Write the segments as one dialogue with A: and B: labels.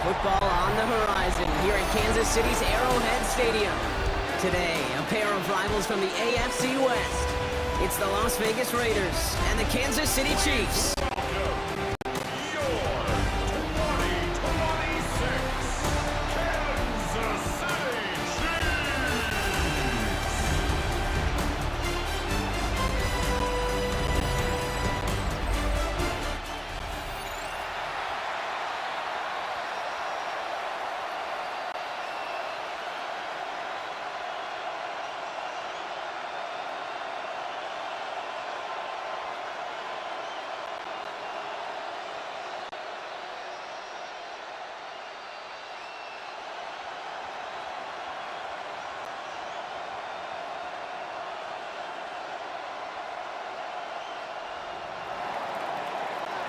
A: Football on the horizon here at Kansas City's Arrowhead Stadium. Today, a pair of rivals from the AFC West. It's the Las Vegas Raiders and the Kansas City Chiefs.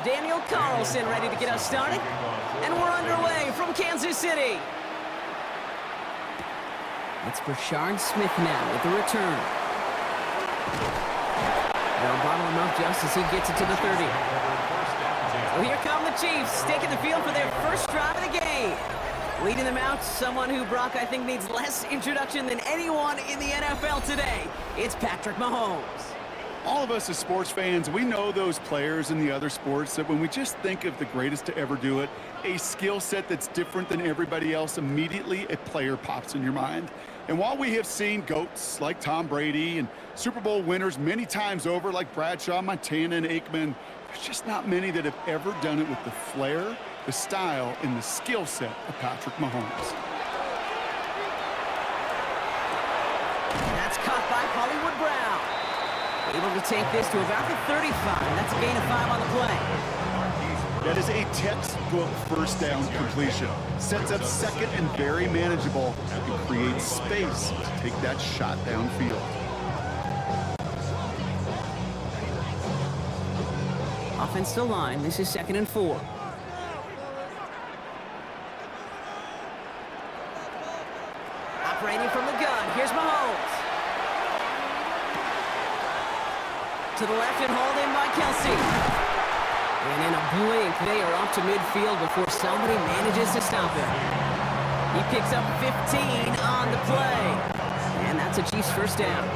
A: Daniel Carlson ready to get us started. And we're underway from Kansas City. It's Brashard Smith now with the return. They'll bottle him up just as he gets it to the 30. So here come the Chiefs, taking the field for their first drive of the game. Leading them out, someone who Brock I think needs less introduction than anyone in the NFL today. It's Patrick Mahomes.
B: All of us as sports fans, we know those players in the other sports that when we just think of the greatest to ever do it, a skill set that's different than everybody else, immediately a player pops in your mind. And while we have seen GOATs like Tom Brady and Super Bowl winners many times over like Bradshaw, Montana, and Aikman, there's just not many that have ever done it with the flair, the style, and the skill set of Patrick Mahomes.
A: That's caught by Hollywood Brown. Able to take this to about the 35. That's a gain of 5 on the play.
B: That is a textbook first down completion. Sets up second and very manageable and creates space to take that shot downfield.
A: Offense to line. This is 2nd and 4. Operating from the gun. Here's Mahomes. To the left and hauled in by Kelsey. And in a blink, they are off to midfield before somebody manages to stop him. He picks up 15 on the play. And that's a Chiefs first down.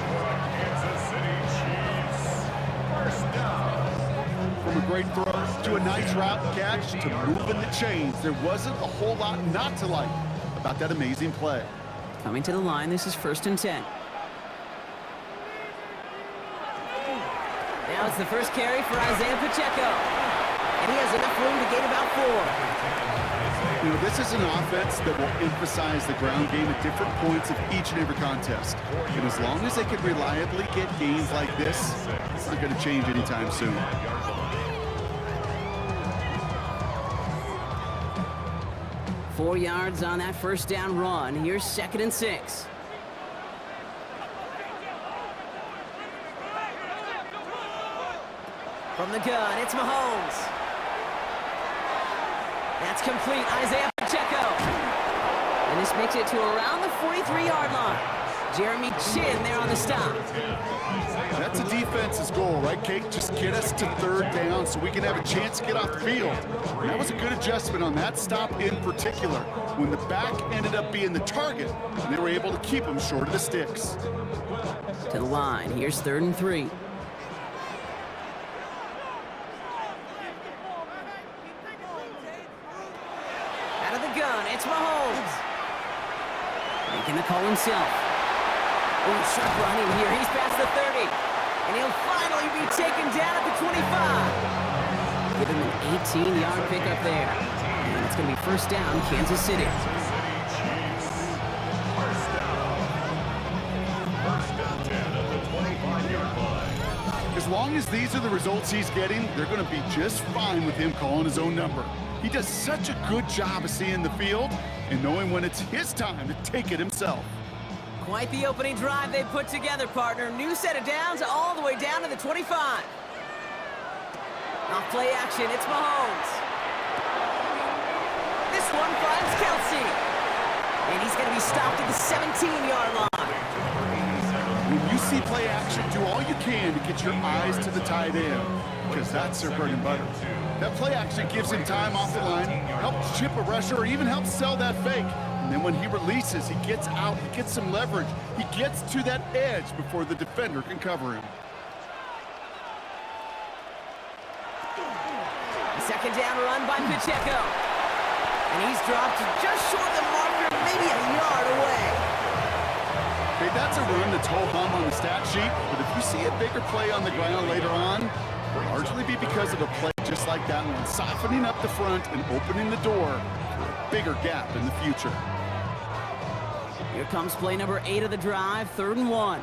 B: From a great throw to a nice route catch to moving the chains, there wasn't a whole lot not to like about that amazing play.
A: Coming to the line, this is 1st and 10. Now it's the first carry for Isaiah Pacheco. And he has enough room to gain about 4.
B: You know, this is an offense that will emphasize the ground game at different points of each and every contest. And as long as they can reliably get gains like this, it's not going to change anytime soon.
A: Four yards on that first down run. Here's 2nd and 6. From the gun, it's Mahomes. That's complete, Isaiah Pacheco. And this makes it to around the 43-yard line. Jeremy Chin there on the stop.
B: That's a defense's goal, right, Kate? Just get us to 3rd down so we can have a chance to get off the field. And that was a good adjustment on that stop in particular, when the back ended up being the target, and they were able to keep him short of the sticks.
A: To the line, here's 3rd and 3. Gun, it's Mahomes. Making the call himself. Oh, sharp running here. He's past the 30. And he'll finally be taken down at the 25. Give him an 18-yard pickup there. And it's going to be first down, Kansas City.
B: As long as these are the results he's getting, they're going to be just fine with him calling his own number. He does such a good job of seeing the field and knowing when it's his time to take it himself.
A: Quite the opening drive they put together, partner. New set of downs all the way down to the 25. Off play action, it's Mahomes. This one finds Kelsey. And he's going to be stopped at the 17-yard line.
B: When you see play action, do all you can to get your eyes to the tight end, because that's their bread and butter. That play action gives him time off the line, helps chip a rusher, or even helps sell that fake. And then when he releases, he gets out, he gets some leverage. He gets to that edge before the defender can cover him.
A: Second down run by Pacheco. And he's dropped just short of the marker, maybe a yard away.
B: Okay, that's a run that's ho-hum on the stat sheet, but if you see a bigger play on the ground later on, it'll largely be because of a play just like that one, softening up the front and opening the door for a bigger gap in the future.
A: Here comes play number 8 of the drive, 3rd and 1.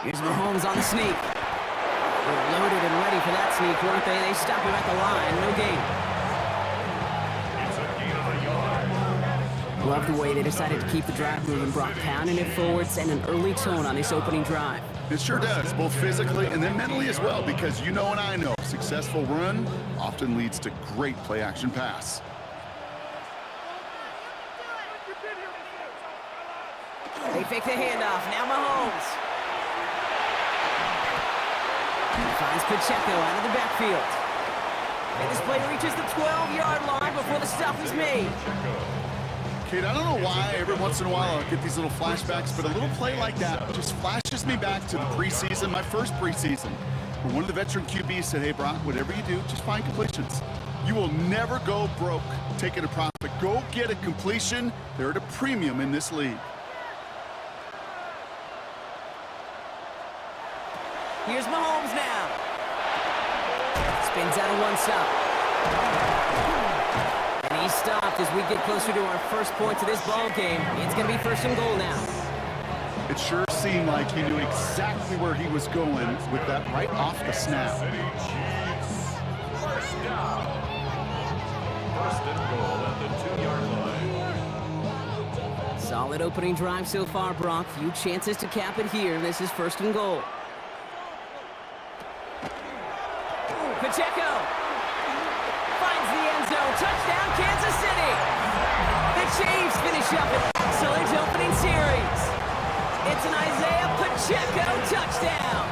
A: Here's Mahomes on the sneak. They're loaded and ready for that sneak, weren't they? They stop him at the line, no gain. Love the way they decided to keep the drive moving, Brock, pounding it forward, send an early tone on this opening drive.
B: It sure does, both physically and then mentally as well, because you know and I know, successful run often leads to great play-action pass.
A: They fake the handoff, now Mahomes. He finds Pacheco out of the backfield. And this play reaches the 12-yard line before the stop is made.
B: Kate, I don't know why every once in a while I'll get these little flashbacks, but a little play like that just flashes me back to the preseason, my first preseason, where one of the veteran QBs said, hey, Brock, whatever you do, just find completions. You will never go broke taking a profit. Go get a completion. They're at a premium in this league.
A: Here's Mahomes now. Spins out of one side. And he's stopped as we get closer to our first point to this ball game. It's going to be 1st and goal now.
B: It sure seemed like he knew exactly where he was going with that right off the snap.
C: First down. 1st and goal at the 2-yard line.
A: Solid opening drive so far, Brock. Few chances to cap it here. This is 1st and goal. Pacheco finds the end zone. Touchdown, Kansas City. The Chiefs finish up an excellent opening series. It's an Isaiah Pacheco touchdown.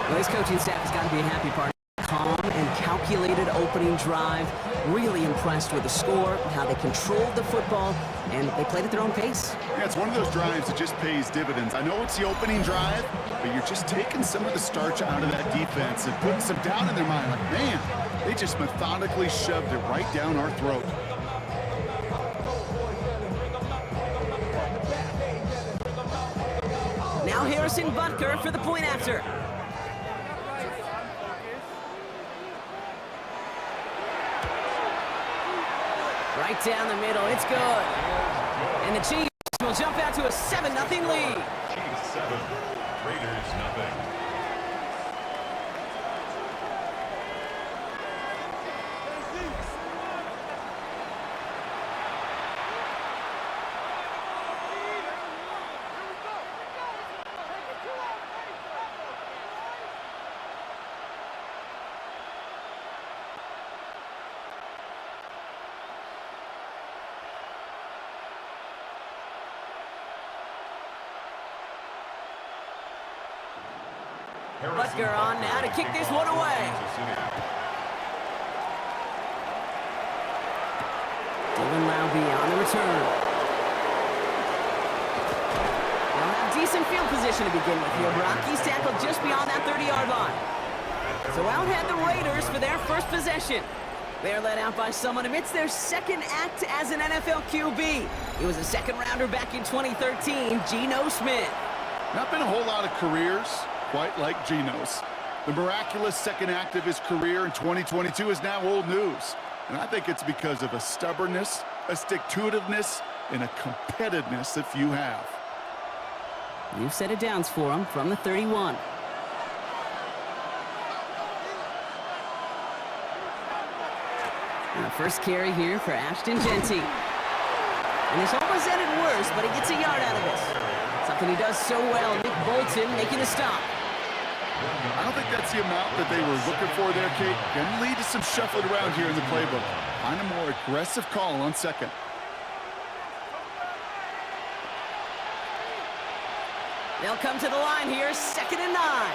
A: Well, this coaching staff has got to be a happy part. Calm and calculated opening drive. Really impressed with the score, how they controlled the football, and they played at their own pace.
B: Yeah, it's one of those drives that just pays dividends. I know it's the opening drive, but you're just taking some of the starch out of that defense and putting some doubt in their mind. Like, man, they just methodically shoved it right down our throat.
A: Now Harrison Butker for the point after. Right down the middle, it's good. And the Chiefs will jump out to a 7-0 lead.
C: Chiefs 7, Raiders nothing.
A: Butker on now to kick this one away. Dylan Laube on the return. They'll have decent field position to begin with here. Brock, he's tackled just beyond that 30-yard line. So out head the Raiders for their first possession. They're led out by someone amidst their second act as an NFL QB. He was a second-rounder back in 2013, Geno Smith.
B: Not been a whole lot of careers quite like Geno's. The miraculous second act of his career in 2022 is now old news. And I think it's because of a stubbornness, a stick-to-itiveness, and a competitiveness that few have.
A: New set of downs for him from the 31. And the first carry here for Ashton Genty. And this almost ended worse, but he gets a yard out of this. Something he does so well. Nick Bolton making a stop.
B: I don't think that's the amount that they were looking for there, Kate. Can lead to some shuffling around here in the playbook. Find a more aggressive call on second.
A: They'll come to the line here, 2nd and 9.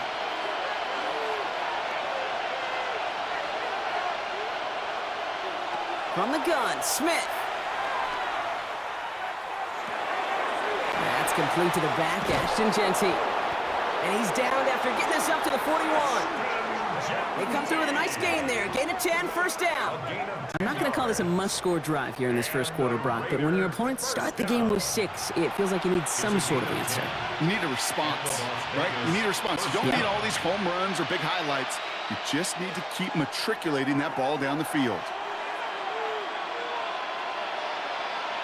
A: From the gun, Smith. That's complete to the back, Ashton Genty. And he's down after getting us up to the 41. They come through with a nice gain there. Gain of 10, first down. I'm not going to call this a must-score drive here in this first quarter, Brock, but when your opponents start the game with 6, it feels like you need some sort of answer.
B: You need a response, right? You need a response. You don't need all these home runs or big highlights. You just need to keep matriculating that ball down the field.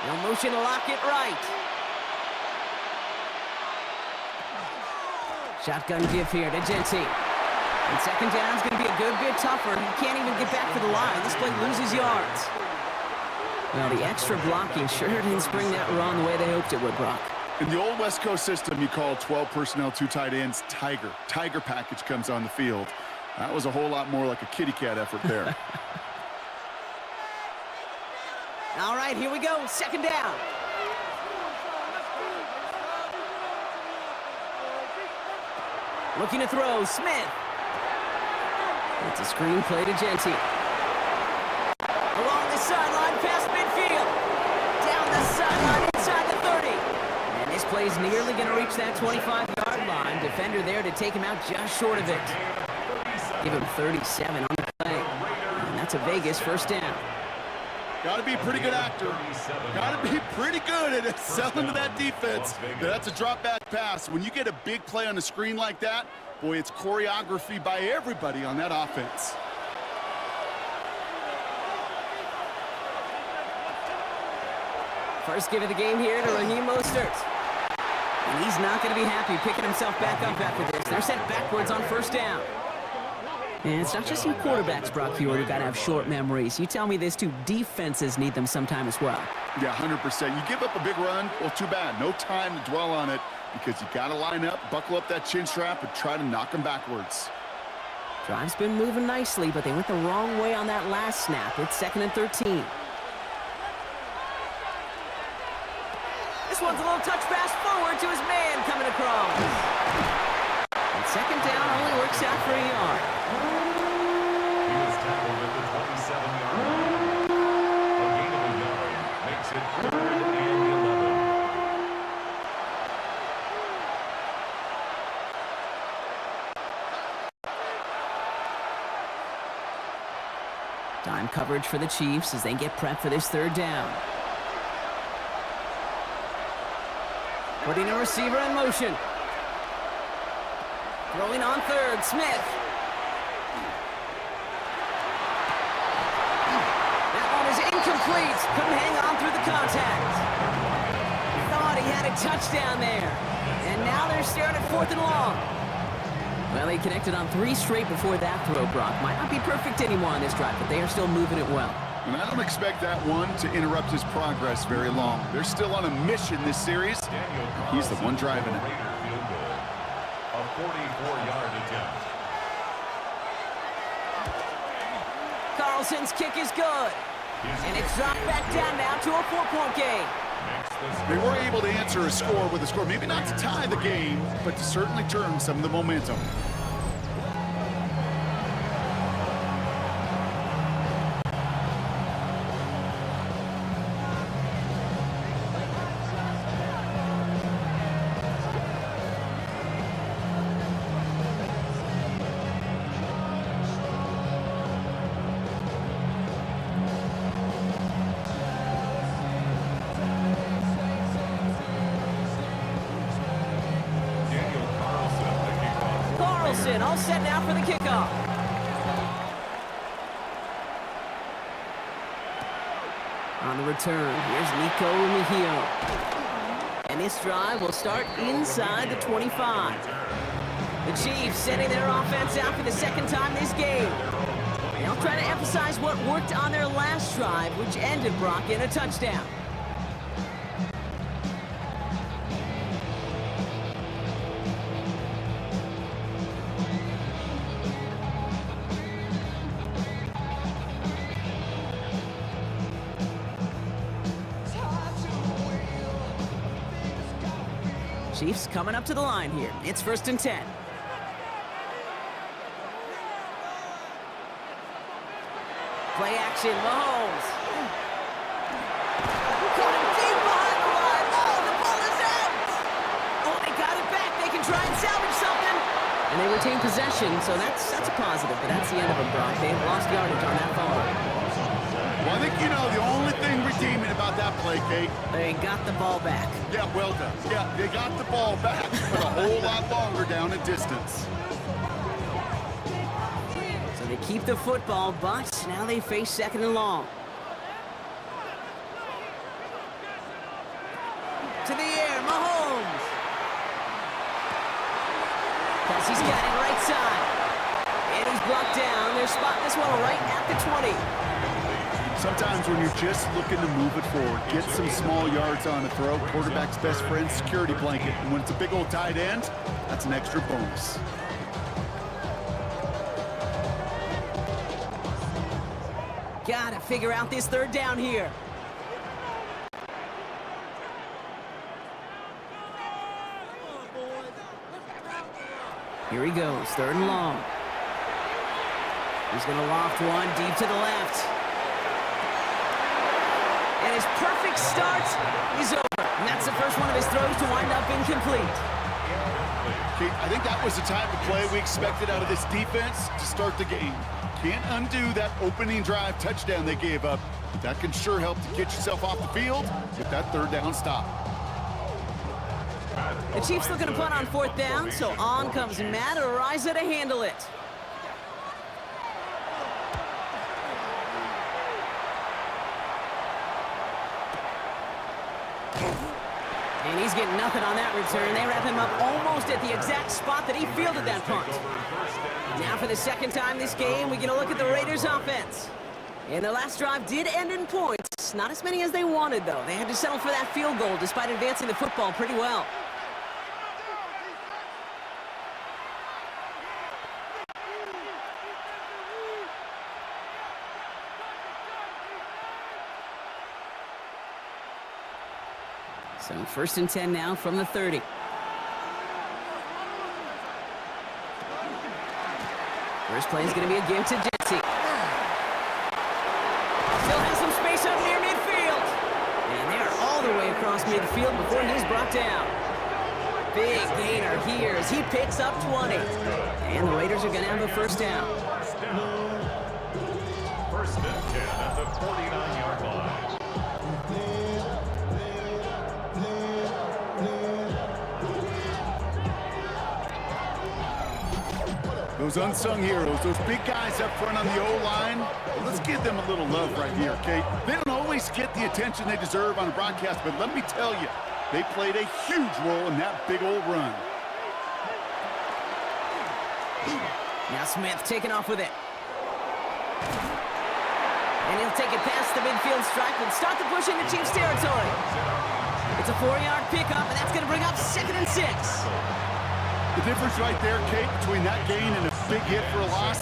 A: No motion to lock it right. Shotgun give here to Genty. And second down is going to be a good bit tougher. He can't even get back to the line. This play loses yards. Well, the extra blocking sure didn't spring that run the way they hoped it would, Brock.
B: In the old West Coast system, you call 12 personnel, 2 tight ends, Tiger. Tiger package comes on the field. That was a whole lot more like a kitty cat effort there.
A: All right, here we go. Second down. Looking to throw, Smith. It's a screen play to Genty. Along the sideline, past midfield. Down the sideline, inside the 30. And this play's nearly going to reach that 25-yard line. Defender there to take him out just short of it. Give him 37 on the play. And that's a Vegas first down.
B: Got to be a pretty good actor. Got to be pretty good at selling to that defense. That's a drop-back pass. When you get a big play on the screen like that, boy, it's choreography by everybody on that offense.
A: First give of the game here to Raheem Mostert. And he's not going to be happy picking himself back up after this. They're sent backwards on first down. And it's not just you quarterbacks, Brock Hewitt, who got to have short memories. You tell me this too, defenses need them sometime as well.
B: Yeah, 100%. You give up a big run, well, too bad. No time to dwell on it because you got to line up, buckle up that chin strap, and try to knock them backwards.
A: Drive's been moving nicely, but they went the wrong way on that last snap. It's 2nd and 13. This one's a little touch pass forward to his man coming across. And second down only works out for a yard.
C: He was tackled at the 27-yard line. A gain of a yard makes it 3rd and 11.
A: Time coverage for the Chiefs as they get prepped for this third down. Putting a receiver in motion. Throwing on third, Smith. That one is incomplete. Couldn't hang on through the contact. Thought he had a touchdown there. And now they're staring at 4th and long. Well, they connected on 3 straight before that throw, Brock. Might not be perfect anymore on this drive, but they are still moving it well.
B: And I don't expect that one to interrupt his progress very long. They're still on a mission this series. He's the one driving it.
C: A 44-yard attempt.
A: Carlson's kick is good. And it's dropped back down now to a 4-point game.
B: They were able to answer a score with a score. Maybe not to tie the game, but to certainly turn some of the momentum.
A: All set now for the kickoff. On the return, here's Nico Mejio. And this drive will start inside the 25. The Chiefs sending their offense out for the second time this game. They'll try to emphasize what worked on their last drive, which ended, Brock, in a touchdown. Chiefs coming up to the line here. It's 1st and 10. Play action, Mahomes. Got him deep behind the line. Oh, the ball is out. Oh, they got it back. They can try and salvage something. And they retain possession, so that's a positive, but that's the end of it, Brock. They've lost yardage on that ball.
B: Well, I think you know the only thing redeeming about that play, Kate.
A: They got the ball back.
B: Yeah, well done. Yeah, they got the ball back, but a whole lot longer down a distance.
A: So they keep the football, but now they face second and long. To the air, Mahomes. He's got it right side. And he's blocked down. They're spotting this one right at the 20.
B: Sometimes when you're just looking to move it forward, get some small yards on a throw, quarterback's best friend, security blanket. And when it's a big old tight end, that's an extra bonus.
A: Gotta figure out this third down here. Here he goes, third and long. He's going to loft one deep to the left. And his perfect start is over. And that's the first one of his throws to wind up incomplete.
B: Kate, I think that was the type of play we expected out of this defense to start the game. Can't undo that opening drive touchdown they gave up, but that can sure help to get yourself off the field with that third down stop.
A: The Chiefs looking to punt on fourth down, so on comes Matt Arrowhead to handle it. And he's getting nothing on that return. They wrap him up almost at the exact spot that he fielded that punt. Now for the second time this game, we get a look at the Raiders' offense. And the last drive did end in points. Not as many as they wanted, though. They had to settle for that field goal despite advancing the football pretty well. So first and 10 now from the 30. First play is going to be a give to Jesse. Still has some space up near midfield. And they are all the way across midfield before he's brought down. Big gainer here as he picks up 20. And the Raiders are going to have a first down.
C: First and 10 at the 49-yard line.
B: Those unsung heroes, those big guys up front on the O-line, well, let's give them a little love right here, okay? They don't always get the attention they deserve on a broadcast, but let me tell you, they played a huge role in that big old run.
A: Now Smith taking off with it. And he'll take it past the midfield stripe and start the push into Chiefs territory. It's a 4-yard pickup, and that's going to bring up 2nd and 6.
B: The difference right there, Kate, between that gain and a big hit for a loss,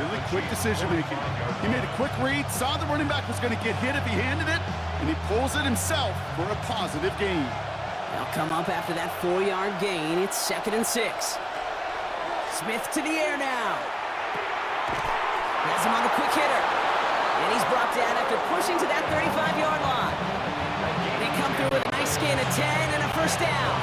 B: really quick decision-making. He made a quick read, saw the running back was going to get hit if he handed it, and he pulls it himself for a positive gain.
A: They'll come up after that 4-yard gain. It's 2nd and 6. Smith to the air now. Has him on the quick hitter. And he's brought down after pushing to that 35-yard line. They come through with a nice gain of 10 and a first down.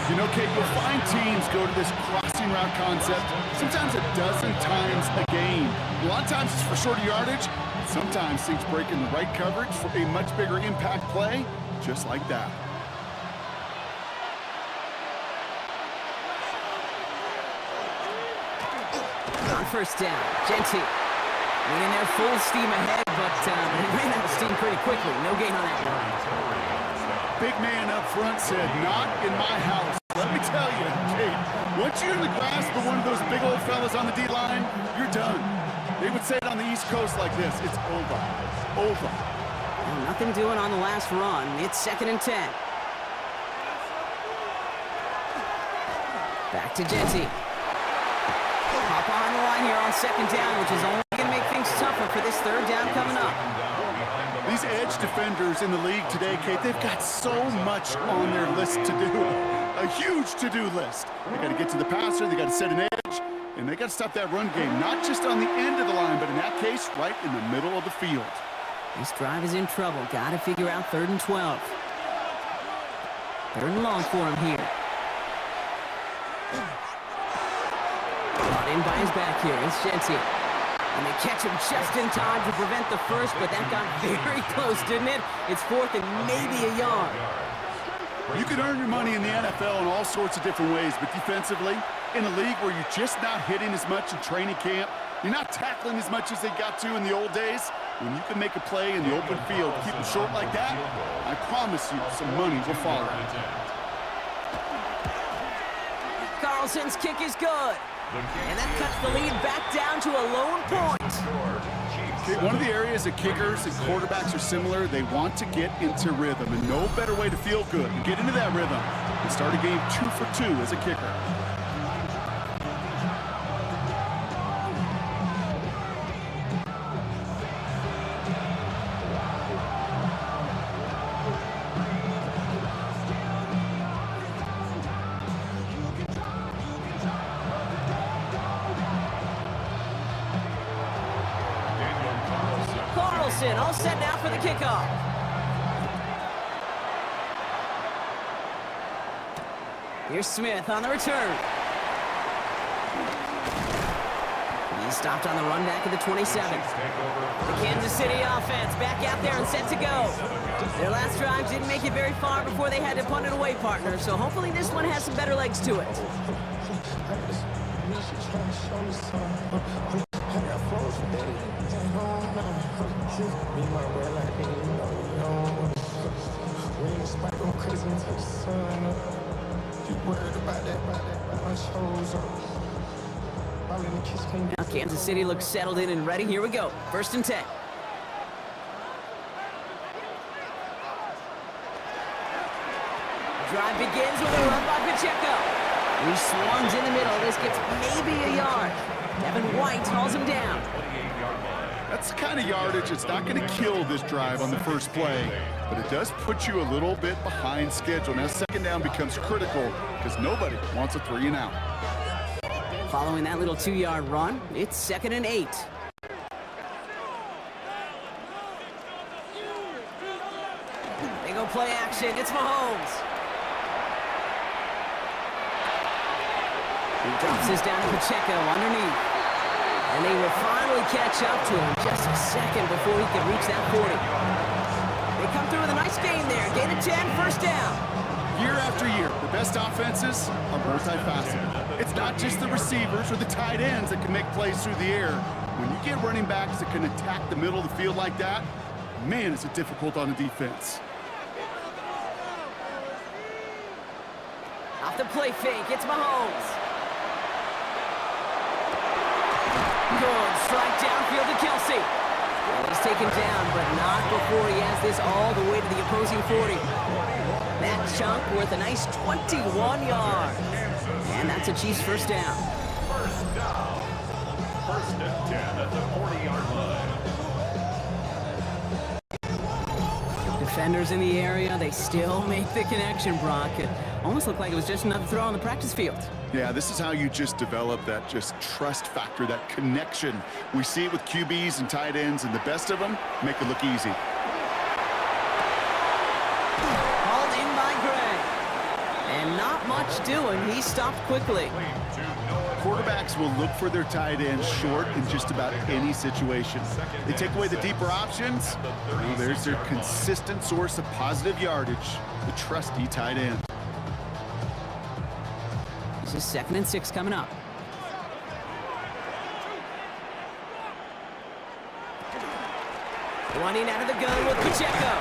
B: You know, Kate, you'll find teams go to this crossing route concept sometimes a dozen times a game. A lot of times it's for shorter yardage. Sometimes things break in the right coverage for a much bigger impact play, just like that.
A: On first down, Genty. Winning there full steam ahead, but they ran out of steam pretty quickly. No gain on that one.
B: Big man up front said, not in my house. Let me tell you, Kate, once you're in the grasp of one of those big old fellas on the D-line, you're done. They would say it on the East Coast like this, it's over, over.
A: Well, nothing doing on the last run. It's 2nd and 10. Back to Genty. Hop on the line here on 2nd down, which is only going to make things tougher for this 3rd down coming up.
B: These edge defenders in the league today, Kate, they've got so much on their list to do. A huge to-do list. They got to get to the passer, they got to set an edge, And they got to stop that run game, not just on the end of the line, but in that case, right in the middle of the field.
A: This drive is in trouble. Got to figure out 3rd and 12. 3rd and long for him here. Brought in by his back here. It's Gentile. And they catch him just in time to prevent the first, but that got very close, didn't it? It's 4th and maybe a yard.
B: You can earn your money in the NFL in all sorts of different ways, but defensively, in a league where you're just not hitting as much in training camp, you're not tackling as much as they got to in the old days, when you can make a play in the open field, keep them short like that, I promise you some money will follow.
A: Carlson's kick is good. And that cuts the lead back down to a lone point.
B: One of the areas that kickers and quarterbacks are similar, they want to get into rhythm, and no better way to feel good and get into that rhythm and start a game 2 for 2 as a kicker.
A: All set now for the kickoff. Here's Smith on the return. He's stopped on the run back at the 27. The Kansas City offense back out there and set to go. Their last drive didn't make it very far before they had to punt it away, partner, so hopefully this one has some better legs to it. Now Kansas City looks settled in and ready. Here we go. 1st and 10. Drive begins with a run by Pacheco. He swarms in the middle. This gets maybe a yard. Devin White hauls him down.
B: That's the kind of yardage that's not going to kill this drive on the first play, but it does put you a little bit behind schedule. Now 2nd down becomes critical because nobody wants a 3 and out.
A: Following that little 2-yard run, it's 2nd and 8. They go play action. It's Mahomes. He drops this down to Pacheco underneath. And they will finally catch up to him just a second before he can reach that 40. They come through with a nice gain there. Gain of 10, 1st down.
B: Year after year, the best offenses are multifaceted. It's not just the receivers or the tight ends that can make plays through the air. When you get running backs that can attack the middle of the field like that, man, is it difficult on the defense.
A: Off the play fake, it's Mahomes. Good strike downfield to Kelsey. Well, he's taken down, but not before he has this all the way to the opposing 40. That chunk worth a nice 21 yards. And that's a Chiefs 1st down.
C: 1st down. 1st and 10 at the 40-yard line.
A: Defenders in the area, they still make the connection, Brock. It almost looked like it was just another throw on the practice field.
B: Yeah, this is how you just develop that just trust factor, that connection. We see it with QBs and tight ends, and the best of them make it look easy.
A: Hauled in by Gray. And not much doing. He stopped quickly.
B: Quarterbacks will look for their tight ends short in just about any situation. They take away the deeper options. Well, there's their consistent source of positive yardage, the trusty tight end.
A: This is 2nd and 6 coming up. Running out of the gun with Pacheco.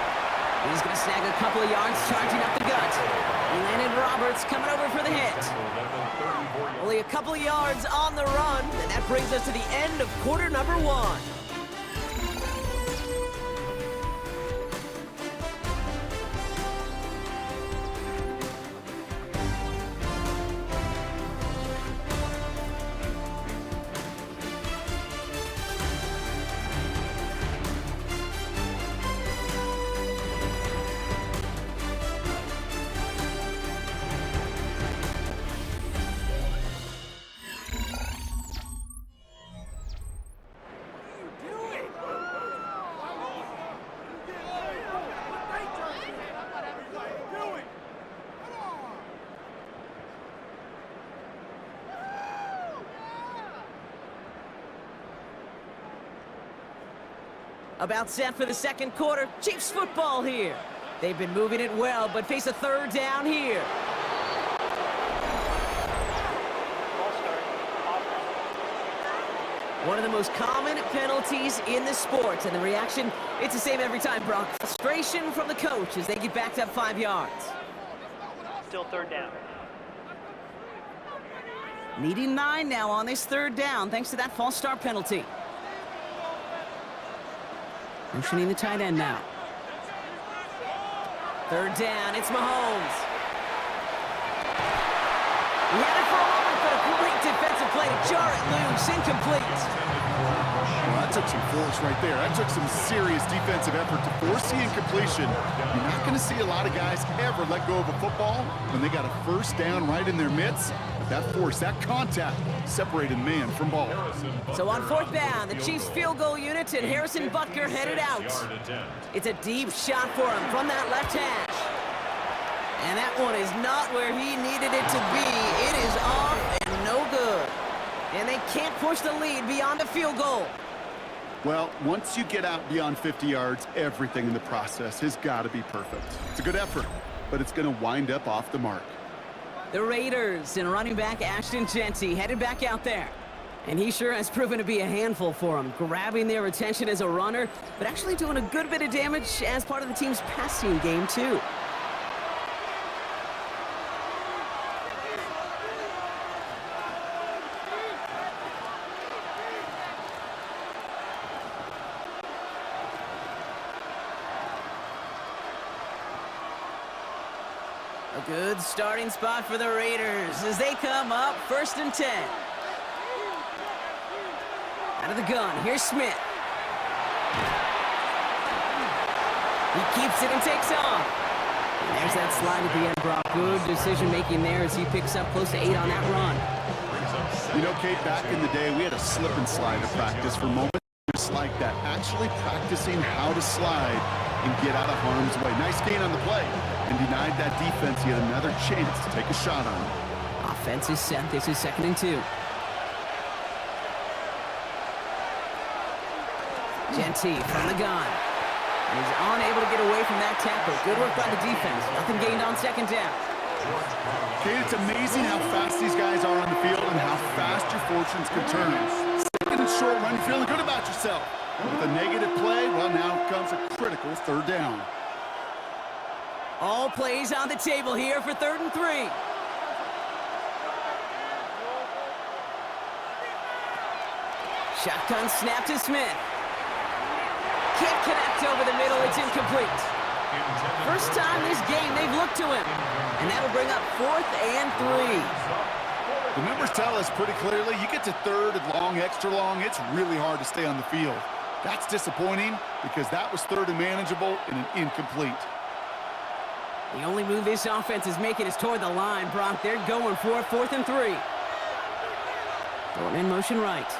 A: He's going to snag a couple of yards, charging up the gut. Landon Roberts coming over for the hit. Only a couple of yards on the run, and that brings us to the end of quarter number 1. About set for the second quarter. Chiefs football here. They've been moving it well, but face a third down here. One of the most common penalties in the sport, and the reaction, it's the same every time, Brock. Frustration from the coach as they get backed up 5 yards.
D: Still third down.
A: Needing 9 now on this third down, thanks to that false start penalty. Motioning the tight end now. Third down, it's Mahomes. He had it for a moment, but a great defensive play to jar it loose, incomplete.
B: Well, that took some force right there. That took some serious defensive effort to force the incompletion. You're not going to see a lot of guys ever let go of a football when they got a first down right in their midst. But that force, that contact, separated man from ball.
A: So on fourth down, the Chiefs field goal unit and Harrison Butker headed out. It's a deep shot for him from that left hash. And that one is not where he needed it to be. It is off and no good. And they can't push the lead beyond a field goal.
B: Well, once you get out beyond 50 yards, everything in the process has got to be perfect. It's a good effort, but it's going to wind up off the mark.
A: The Raiders and running back Ashton Jeanty headed back out there. And he sure has proven to be a handful for them, grabbing their attention as a runner, but actually doing a good bit of damage as part of the team's passing game, too. A good starting spot for the Raiders as they come up 1st and 10. Out of the gun, here's Smith. He keeps it and takes off. And there's that slide at the end, Brock. Good decision-making there as he picks up close to 8 on that run.
B: You know, Kate, back in the day, we had a slip and slide to practice for moments just like that. Actually practicing how to slide and get out of harm's way. Nice gain on the play. And denied that defense yet another chance to take a shot on him.
A: Offense is set. This is 2nd and 2. Jeanty from the gun. And he's unable to get away from that tackle. Good work by the defense. Nothing gained on 2nd down.
B: Kate, it's amazing how fast these guys are on the field and how fast your fortunes can turn. 2nd and short run, you're feeling good about yourself. With a negative play, well, now comes a critical third down.
A: All plays on the table here for 3rd and 3. Shotgun snap to Smith. Can't connect over the middle. It's incomplete. First time this game they've looked to him. And that'll bring up 4th and 3.
B: The numbers tell us pretty clearly, you get to 3rd and long, extra long, it's really hard to stay on the field. That's disappointing because that was 3rd and manageable and an incomplete.
A: The only move this offense is making is toward the line, Brock. They're going for 4th and 3. Going in motion right.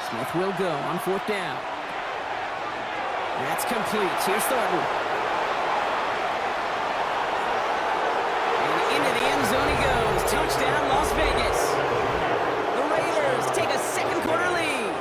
A: Smith will go on 4th down. That's complete. Here's Thornton. And into the end zone he goes. Touchdown, Las Vegas. The Raiders take a second quarter lead.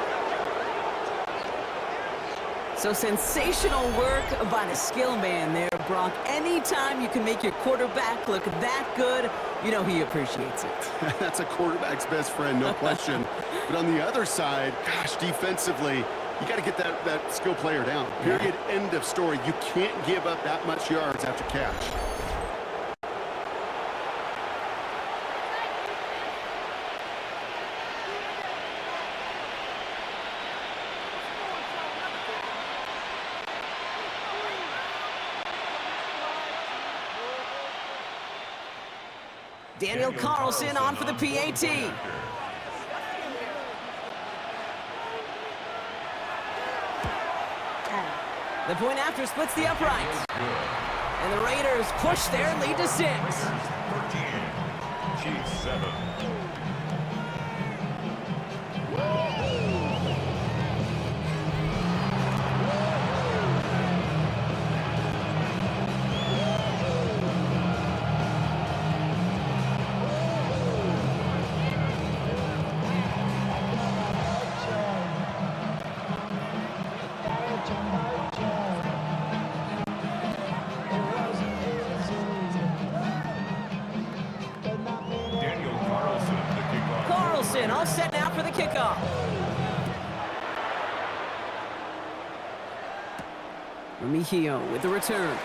A: So sensational work by the skill man there, Brock. Anytime you can make your quarterback look that good, you know he appreciates it.
B: That's a quarterback's best friend, no question. But on the other side, gosh, defensively, you got to get that skill player down. Period, end of story. You can't give up that much yards after catch.
A: Daniel Carlson on for the PAT. The point after splits the upright. And the Raiders push their lead to 6.
C: 13, Chiefs 7.
A: set now for the kickoff. Remigio with the return.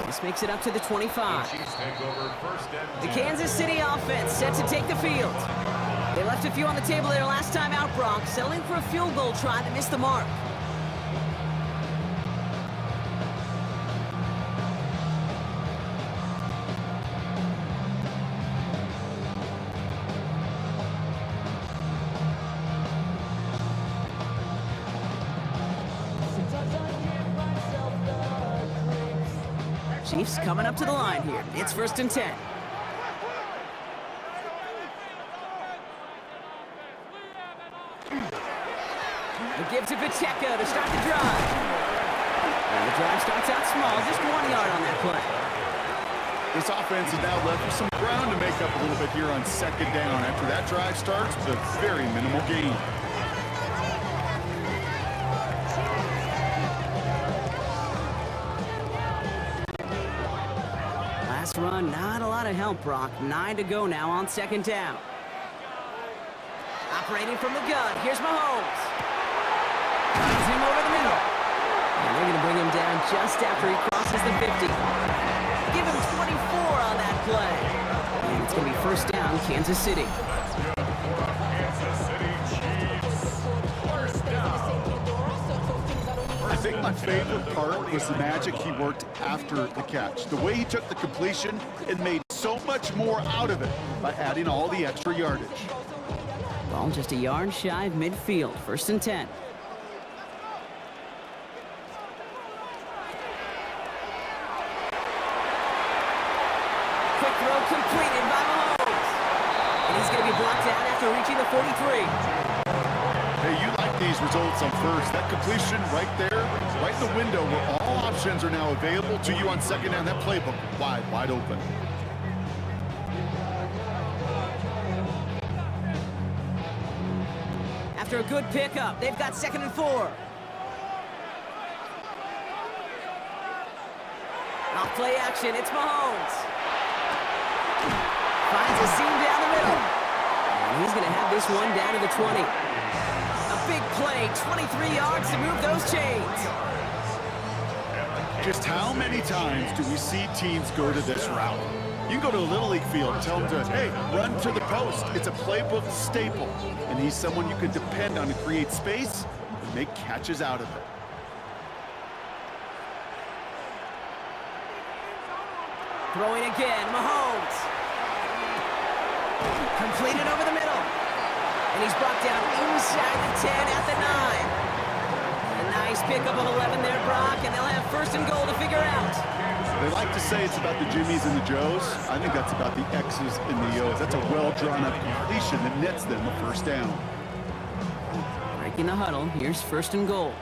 A: This makes it up to the 25. The Kansas City offense set to take the field. They left a few on the table there last time out, Bronx, settling for a field goal try that missed the mark. Chiefs coming up to the line here. It's 1st and 10. The give to Pacheco to start the drive. And the drive starts out small, just 1 yard on that play.
B: This offense is now left with some ground to make up a little bit here on 2nd down. After that drive starts, with a very minimal gain.
A: Last run, not a lot of help, Brock. 9 to go now on 2nd down. Operating from the gun, here's Mahomes. Finds him over the middle. And they're going to bring him down just after he crosses the 50. Give him 24 on that play. And it's going to be 1st down, Kansas City.
B: I think my favorite part was the magic he worked after the catch. The way he took the completion and made so much more out of it by adding all the extra yardage.
A: Ball just a yard shy of midfield, 1st and 10. Quick throw completed by Mahomes. And he's going to be blocked down after reaching the 43.
B: Hey, you like these results on 1st. That completion right there, right in the window where all options are now available to you on 2nd down. That playbook wide open.
A: After a good pickup, they've got 2nd and 4. Off play action, it's Mahomes. Finds a seam down the middle. And he's going to have this one down to the 20. A big play, 23 yards to move those chains.
B: Just how many times do we see teams go to this route? You can go to a Little League field and tell them to, hey, run to the post. It's a playbook staple. And he's someone you can depend on to create space and make catches out of it.
A: Throwing again, Mahomes. Completed over the middle. And he's brought down inside the 10 at the 9. A nice pickup of 11 there, Brock, and they'll have 1st and goal to figure out.
B: They like to say it's about the Jimmies and the Joes. I think that's about the X's and the O's. That's a well-drawn-up completion that nets them a 1st down.
A: Breaking the huddle, here's 1st and goal.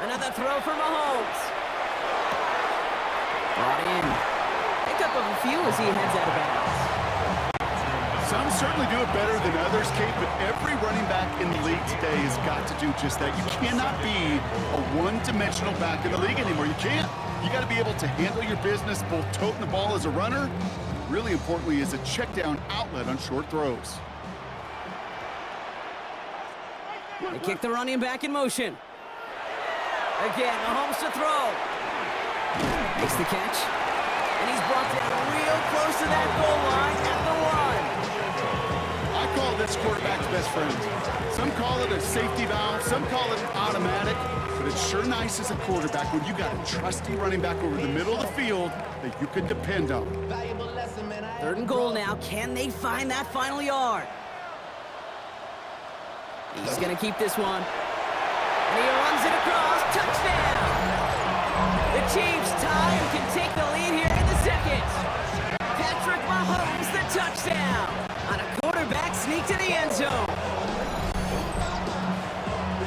A: Another throw for Mahomes. Brought in. Pickup of a few as he heads out of bounds.
B: Some certainly do it better than others, Kate, but every running back in the league today has got to do just that. You cannot be a one-dimensional back in the league anymore. You can't. You got to be able to handle your business, both toting the ball as a runner, really importantly, as a check-down outlet on short throws.
A: They kick the running back in motion. Again, Mahomes to throw. Makes the catch. And he's brought down real close to that goal line at the 1.
B: I call this quarterback's best friend. Some call it a safety valve, some call it an automatic, but it's sure nice as a quarterback when you got a trusty running back over the middle of the field that you can depend on.
A: 3rd and goal now. Can they find that final yard? He's going to keep this one. And he runs it across. Touchdown! The Chiefs tie and can take the lead here in the 2nd. Patrick Mahomes, the touchdown on a quarterback sneak to the end zone.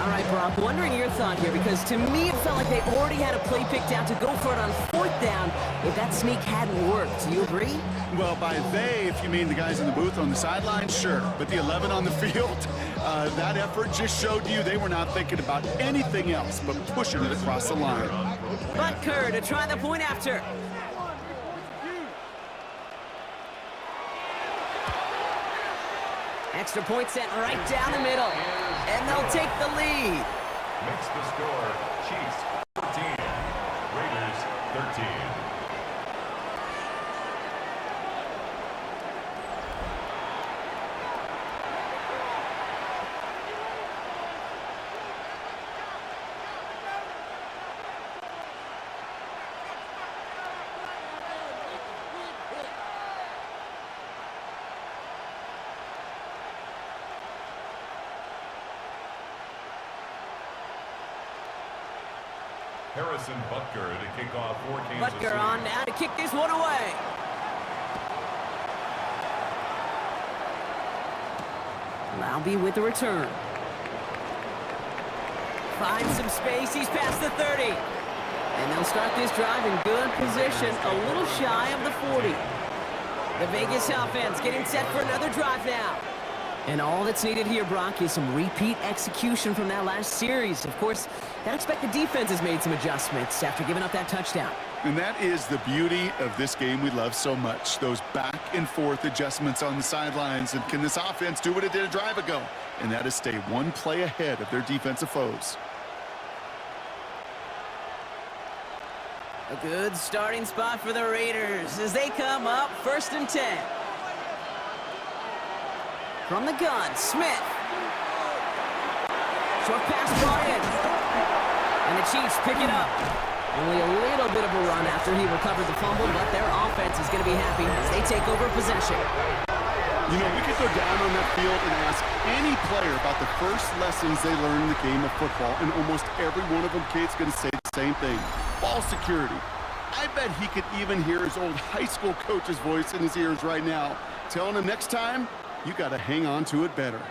A: All right, Brock, wondering your thought here, because to me it felt like they already had a play picked out to go for it on 4th down if that sneak hadn't worked. Do you agree?
B: Well, by they, if you mean the guys in the booth on the sideline, sure. But the 11 on the field, that effort just showed you they were not thinking about anything else but pushing it across the line.
A: Butker to try the point after. Extra point sent right down the middle. And they'll take the lead.
C: Makes the score Chiefs 14, Raiders 13. Harrison Butker to kick off for Kansas City.
A: Butker on now to kick this one away. Laube with the return. Finds some space. He's past the 30. And they'll start this drive in good position, a little shy of the 40. The Vegas offense getting set for another drive now. And all that's needed here, Brock, is some repeat execution from that last series. Of course, I expect the defense has made some adjustments after giving up that touchdown.
B: And that is the beauty of this game we love so much, those back and forth adjustments on the sidelines. And can this offense do what it did a drive ago? And that is stay one play ahead of their defensive foes.
A: A good starting spot for the Raiders as they come up 1st and 10. From the gun, Smith. Short pass brought in. And the Chiefs pick it up. Only a little bit of a run after he recovered the fumble, but their offense is going to be happy as they take over possession.
B: You know, we could go down on that field and ask any player about the first lessons they learned in the game of football, and almost every one of them, Kate's going to say the same thing. Ball security. I bet he could even hear his old high school coach's voice in his ears right now, telling him next time, you got to hang on to it better.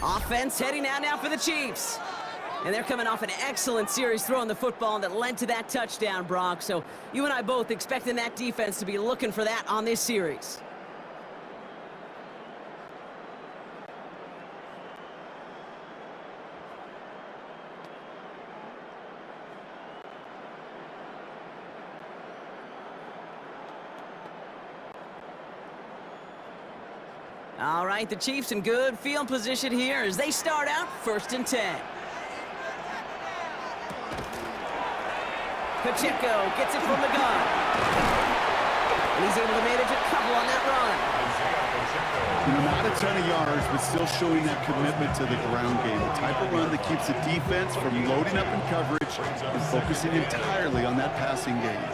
A: Offense heading out now for the Chiefs. And they're coming off an excellent series throwing the football that led to that touchdown, Brock. So you and I both expecting that defense to be looking for that on this series. All right, the Chiefs in good field position here as they start out 1st and 10. Pacheco gets it from the gun. And he's able to manage a couple on that run.
B: Not a ton of yards, but still showing that commitment to the ground game. The type of run that keeps the defense from loading up in coverage and focusing entirely on that passing game.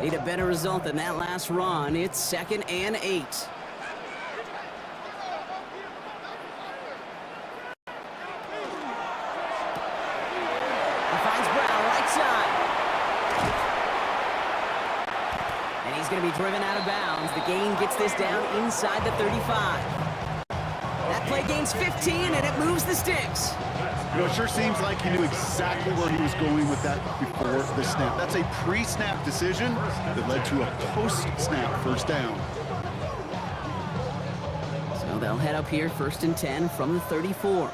A: Need a better result than that last run. It's 2nd and 8. He finds Brown right side. And he's going to be driven out of bounds. The gain gets this down inside the 35. That play gains 15, and it moves the sticks.
B: You know, it sure seems like he knew exactly where he was going with that before the snap. That's a pre-snap decision that led to a post-snap first down.
A: So they'll head up here 1st and 10 from the 34.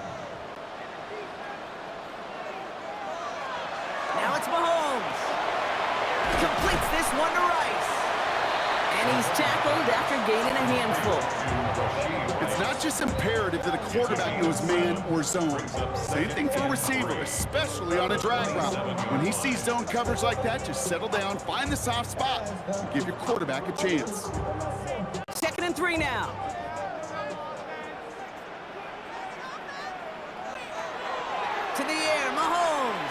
A: Now it's Mahomes. Completes this one to Rice. And he's tackled after gaining a handful.
B: It's not just imperative that a quarterback knows man or zone. Same thing for a receiver, especially on a drag route. When he sees zone coverage like that, just settle down, find the soft spot, and give your quarterback a chance.
A: 2nd and 3 now. To the air, Mahomes.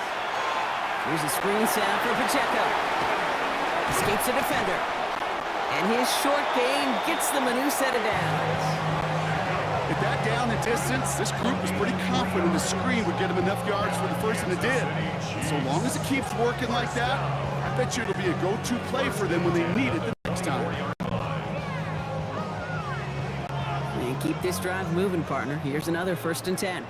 A: Here's a screen set for Pacheco. Escapes the defender. And his short gain gets them a new set of downs.
B: At that down and distance, this group was pretty confident the screen would get him enough yards for the first, and it did. So long as it keeps working like that, Bet you it'll be a go-to play for them when they need it the next time.
A: And keep this drive moving, partner. Here's another 1st and 10.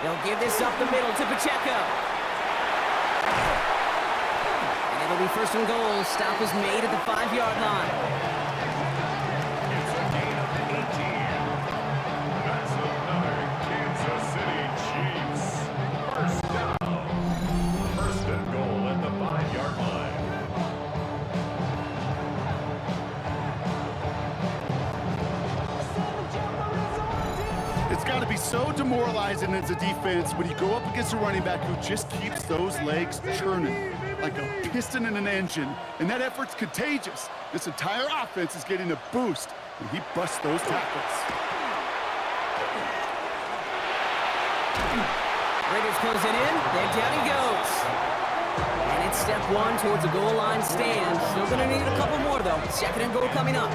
A: They'll give this up the middle to Pacheco. And it'll be 1st and goal. Stop is made at the 5-yard line.
C: It's a gain of 18. That's another Kansas City Chiefs first down. 1st and goal at the 5-yard line.
B: It's got to be so demoralizing as a defense when you go up against a running back who just keeps those legs churning like a piston in an engine, and that effort's contagious. This entire offense is getting a boost when he busts those tackles.
A: Raiders close it in. Then down he goes. And it's step 1 towards a goal line stand. Still going to need a couple more, though. 2nd and goal coming up.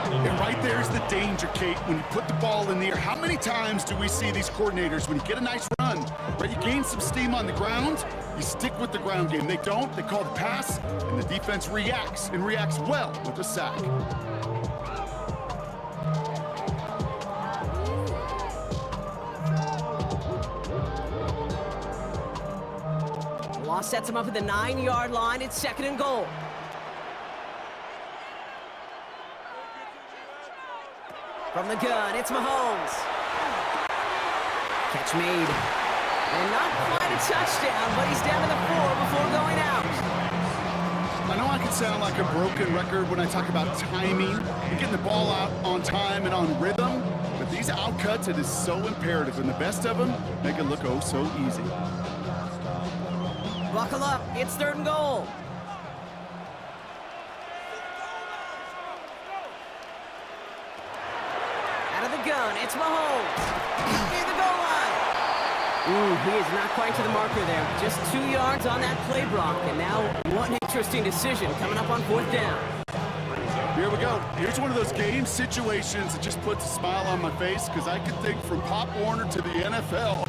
B: And right there's the danger, Kate, when you put the ball in the air. How many times do we see these coordinators, when you get a nice run, right, you gain some steam on the ground, you stick with the ground game. They don't, they call the pass, and the defense reacts, and reacts well with a sack.
A: Loss sets him up at the 9-yard line. It's 2nd and goal. From the gun, it's Mahomes. Catch made. And not quite a touchdown, but he's down to the 4 before going out.
B: I know I can sound like a broken record when I talk about timing and getting the ball out on time and on rhythm, but these outcuts, it is so imperative, and the best of them make it look oh so easy.
A: Buckle up, it's 3rd and goal. Out of the gun, it's Mahomes. Near the goal line. Ooh, he is not quite to the marker there. Just 2 yards on that play block, and now one interesting decision coming up on 4th down.
B: Here we go. Here's one of those game situations that just puts a smile on my face, because I can think from Pop Warner to the NFL,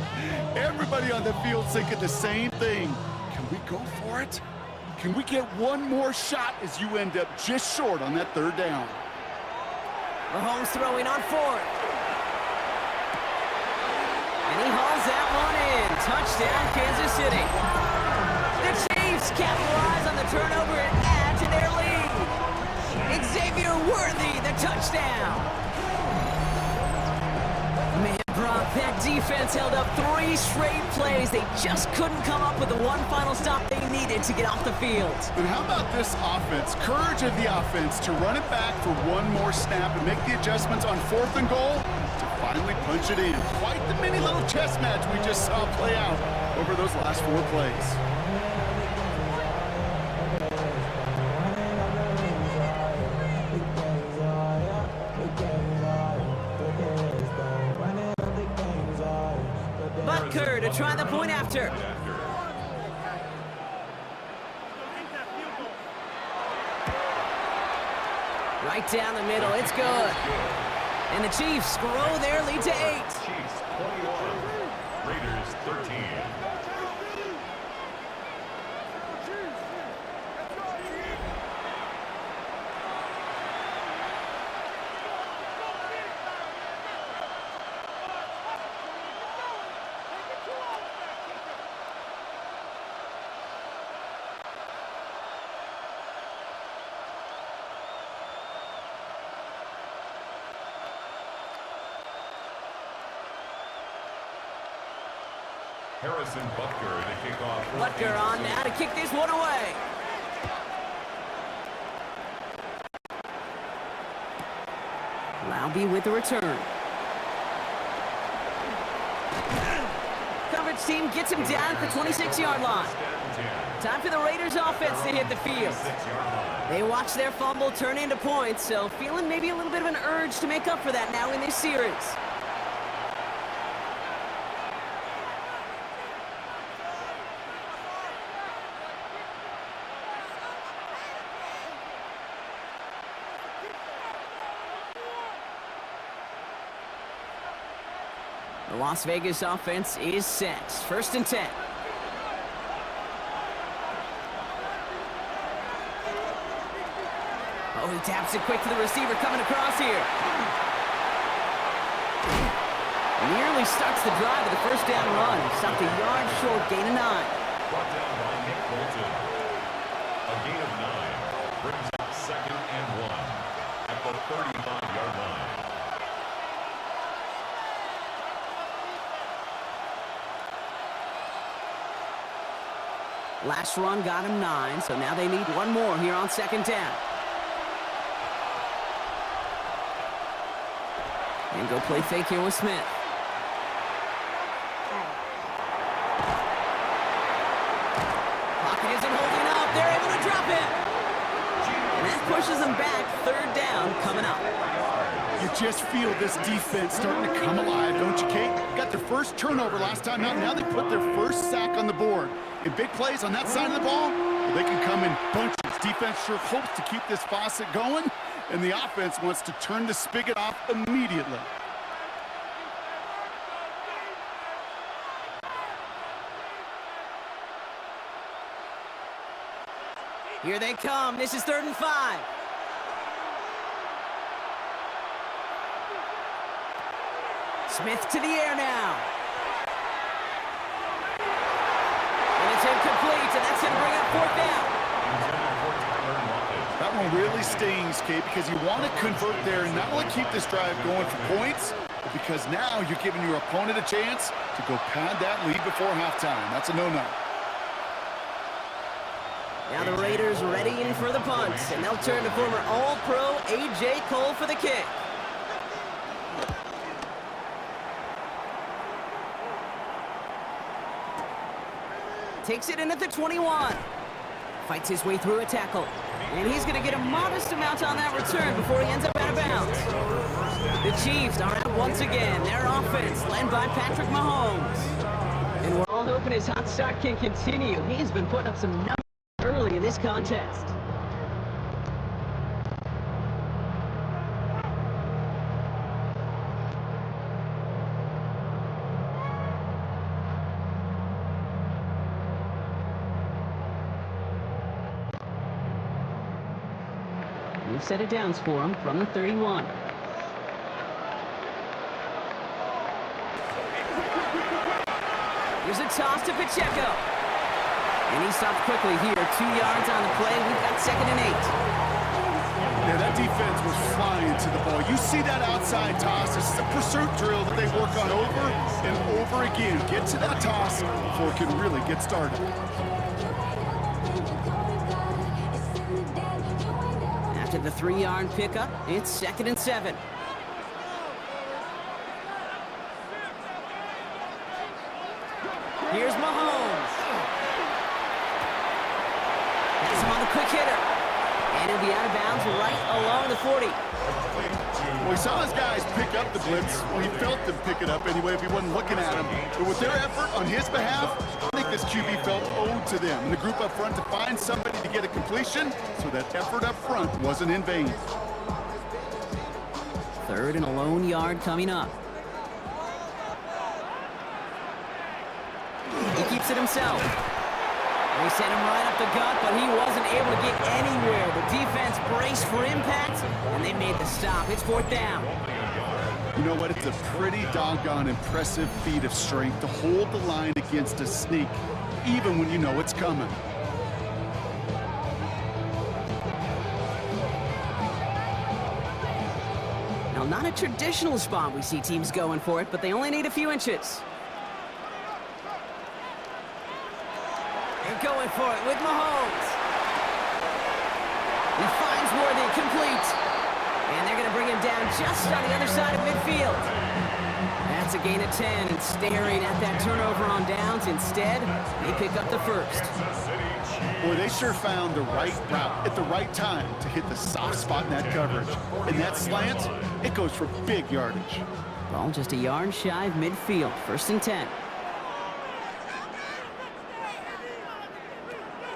B: everybody on the field thinking the same thing. Can we go for it? Can we get one more shot as you end up just short on that 3rd down?
A: Mahomes throwing on 4th. And he hauls that one in. Touchdown, Kansas City. The Chiefs capitalize on the turnover and add to their lead. Xavier Worthy, the touchdown. Man, Brock, that defense held up 3 straight plays. They just couldn't come up with the one final stop they needed to get off the field.
B: And how about this offense? Courage of the offense to run it back for one more snap and make the adjustments on 4th and goal to finally punch it in. Quite the mini little chess match we just saw play out over those last 4 plays.
A: Butker to try the point after. Right down the middle, it's good. And the Chiefs grow their lead to 8.
C: Chiefs 21, Raiders 13. Harrison Butker to kick off.
A: Butker on now to kick this one away. Laube with the return. Coverage team gets him down at the 26-yard line. Time for the Raiders offense to hit the field. They watch their fumble turn into points, so feeling maybe a little bit of an urge to make up for that now in this series. The Las Vegas offense is set. 1st and 10. Oh, he taps it quick to the receiver coming across here. Nearly starts the drive with the 1st down run. Stopped a yard short, gain of 9.
C: Brought down by Nick Bolton. A gain of 9 brings up 2nd and 1 at the 35-yard line.
A: Last run got him 9, so now they need one more here on 2nd down. And go play fake here with Smith. Pocket isn't holding up. They're able to drop it. And that pushes them back. 3rd down coming up.
B: You just feel this defense starting to come alive, don't you, Kate? Got their first turnover last time out. Now they put their first sack on the board. And big plays on that side of the ball, well, they can come in bunches. Defense sure hopes to keep this faucet going, and the offense wants to turn the spigot off immediately.
A: Here they come. This is 3rd and 5. Smith to the air now. And it's incomplete, and that's going to bring up 4th down.
B: That one really stings, Kate, because you want to convert there and not only keep this drive going for points, but because now you're giving your opponent a chance to go pad that lead before halftime. That's a no-no.
A: Now the Raiders ready in for the punt, and they'll turn to former All-Pro A.J. Cole for the kick. Takes it in at the 21. Fights his way through a tackle. And he's going to get a modest amount on that return before he ends up out of bounds. The Chiefs are out once again. Their offense led by Patrick Mahomes. And we're all hoping his hot start can continue. He's been putting up some numbers early in this contest. New set of downs for him from the 31. Here's a toss to Pacheco. And he stopped quickly here. 2 yards on the play. We've got 2nd and 8.
B: Yeah, that defense was flying to the ball. You see that outside toss. This is a pursuit drill that they work on over and over again. Get to that toss before it can really get started.
A: After the 3-yard pickup, it's 2nd and 7. Here's Mahomes. Has him on the quick hitter. And he'll be out of bounds right along the 40.
B: Well, he saw his guys pick up the blitz. Well, he felt them pick it up anyway if he wasn't looking at him. But with their effort on his behalf, I think this QB felt owed to them. And the group up front to find somebody to get a completion, so that effort up front wasn't in vain.
A: 3rd and a lone yard coming up. He keeps it himself. They sent him right up the gut, but he wasn't able to get anywhere. The defense braced for impact, and they made the stop. It's 4th down.
B: You know what? It's a pretty doggone impressive feat of strength to hold the line against a sneak, even when you know it's coming.
A: Now, not a traditional spot we see teams going for it, but they only need a few inches. They're going for it with Mahomes. He finds Worthy, complete. And they're going to bring him down just on the other side of midfield. That's a gain of 10, and staring at that turnover on downs. Instead, they pick up the 1st.
B: Boy, they sure found the right route at the right time to hit the soft spot in that coverage. And that slant, it goes for big yardage.
A: Ball just a yard shy of midfield. 1st and 10.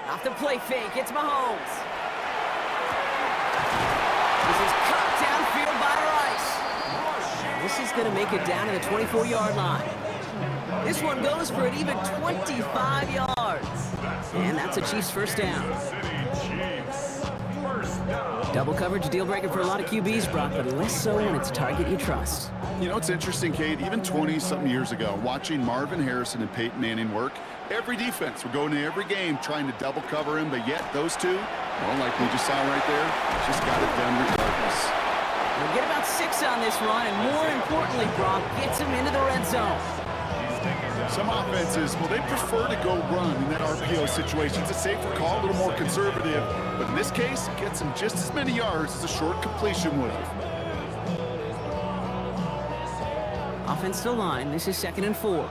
A: Off the play fake, it's Mahomes. This is cut downfield by Rice. The This is going to make it down to the 24-yard line. This one goes for an even 25 yards. And that's a Chiefs first down. Double coverage, deal breaker for a lot of QBs, Brock, but less so when it's a target you trust.
B: You know, it's interesting, Kate, even 20-something years ago, watching Marvin Harrison and Peyton Manning work, every defense would go into every game trying to double cover him, but yet those two, well, like we just saw right there, just got it done regardless.
A: We'll get about 6 on this run, and more importantly, Brock gets him into the red zone.
B: Some offenses, well, they prefer to go run in that RPO situation. It's a safer call, a little more conservative. But in this case, it gets him just as many yards as a short completion would have.
A: Offense to line. This is 2nd and 4.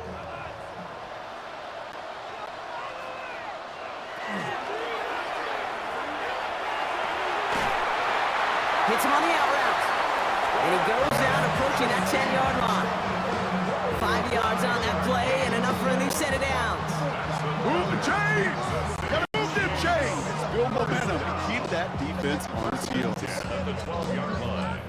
A: Hits him on the out route. And he goes down approaching that 10-yard line. 5 yards on that play and enough for a new set of downs.
B: Move the chains! Gotta move them chains! Build momentum and keep that defense on its heels.
C: At the 12-yard line.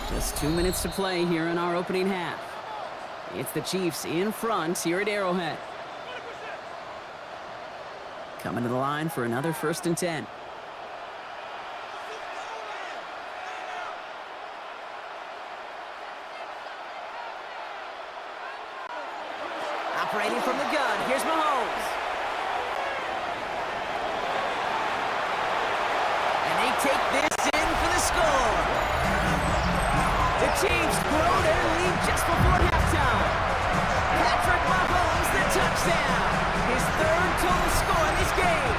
A: Just 2 minutes to play here in our opening half. It's the Chiefs in front here at Arrowhead. Coming to the line for another 1st and 10. Operating from the gun, here's Mahomes. And they take this in for the score. The Chiefs grow their lead just before halftime. Patrick Mahomes, the touchdown. His 3rd total score in this game.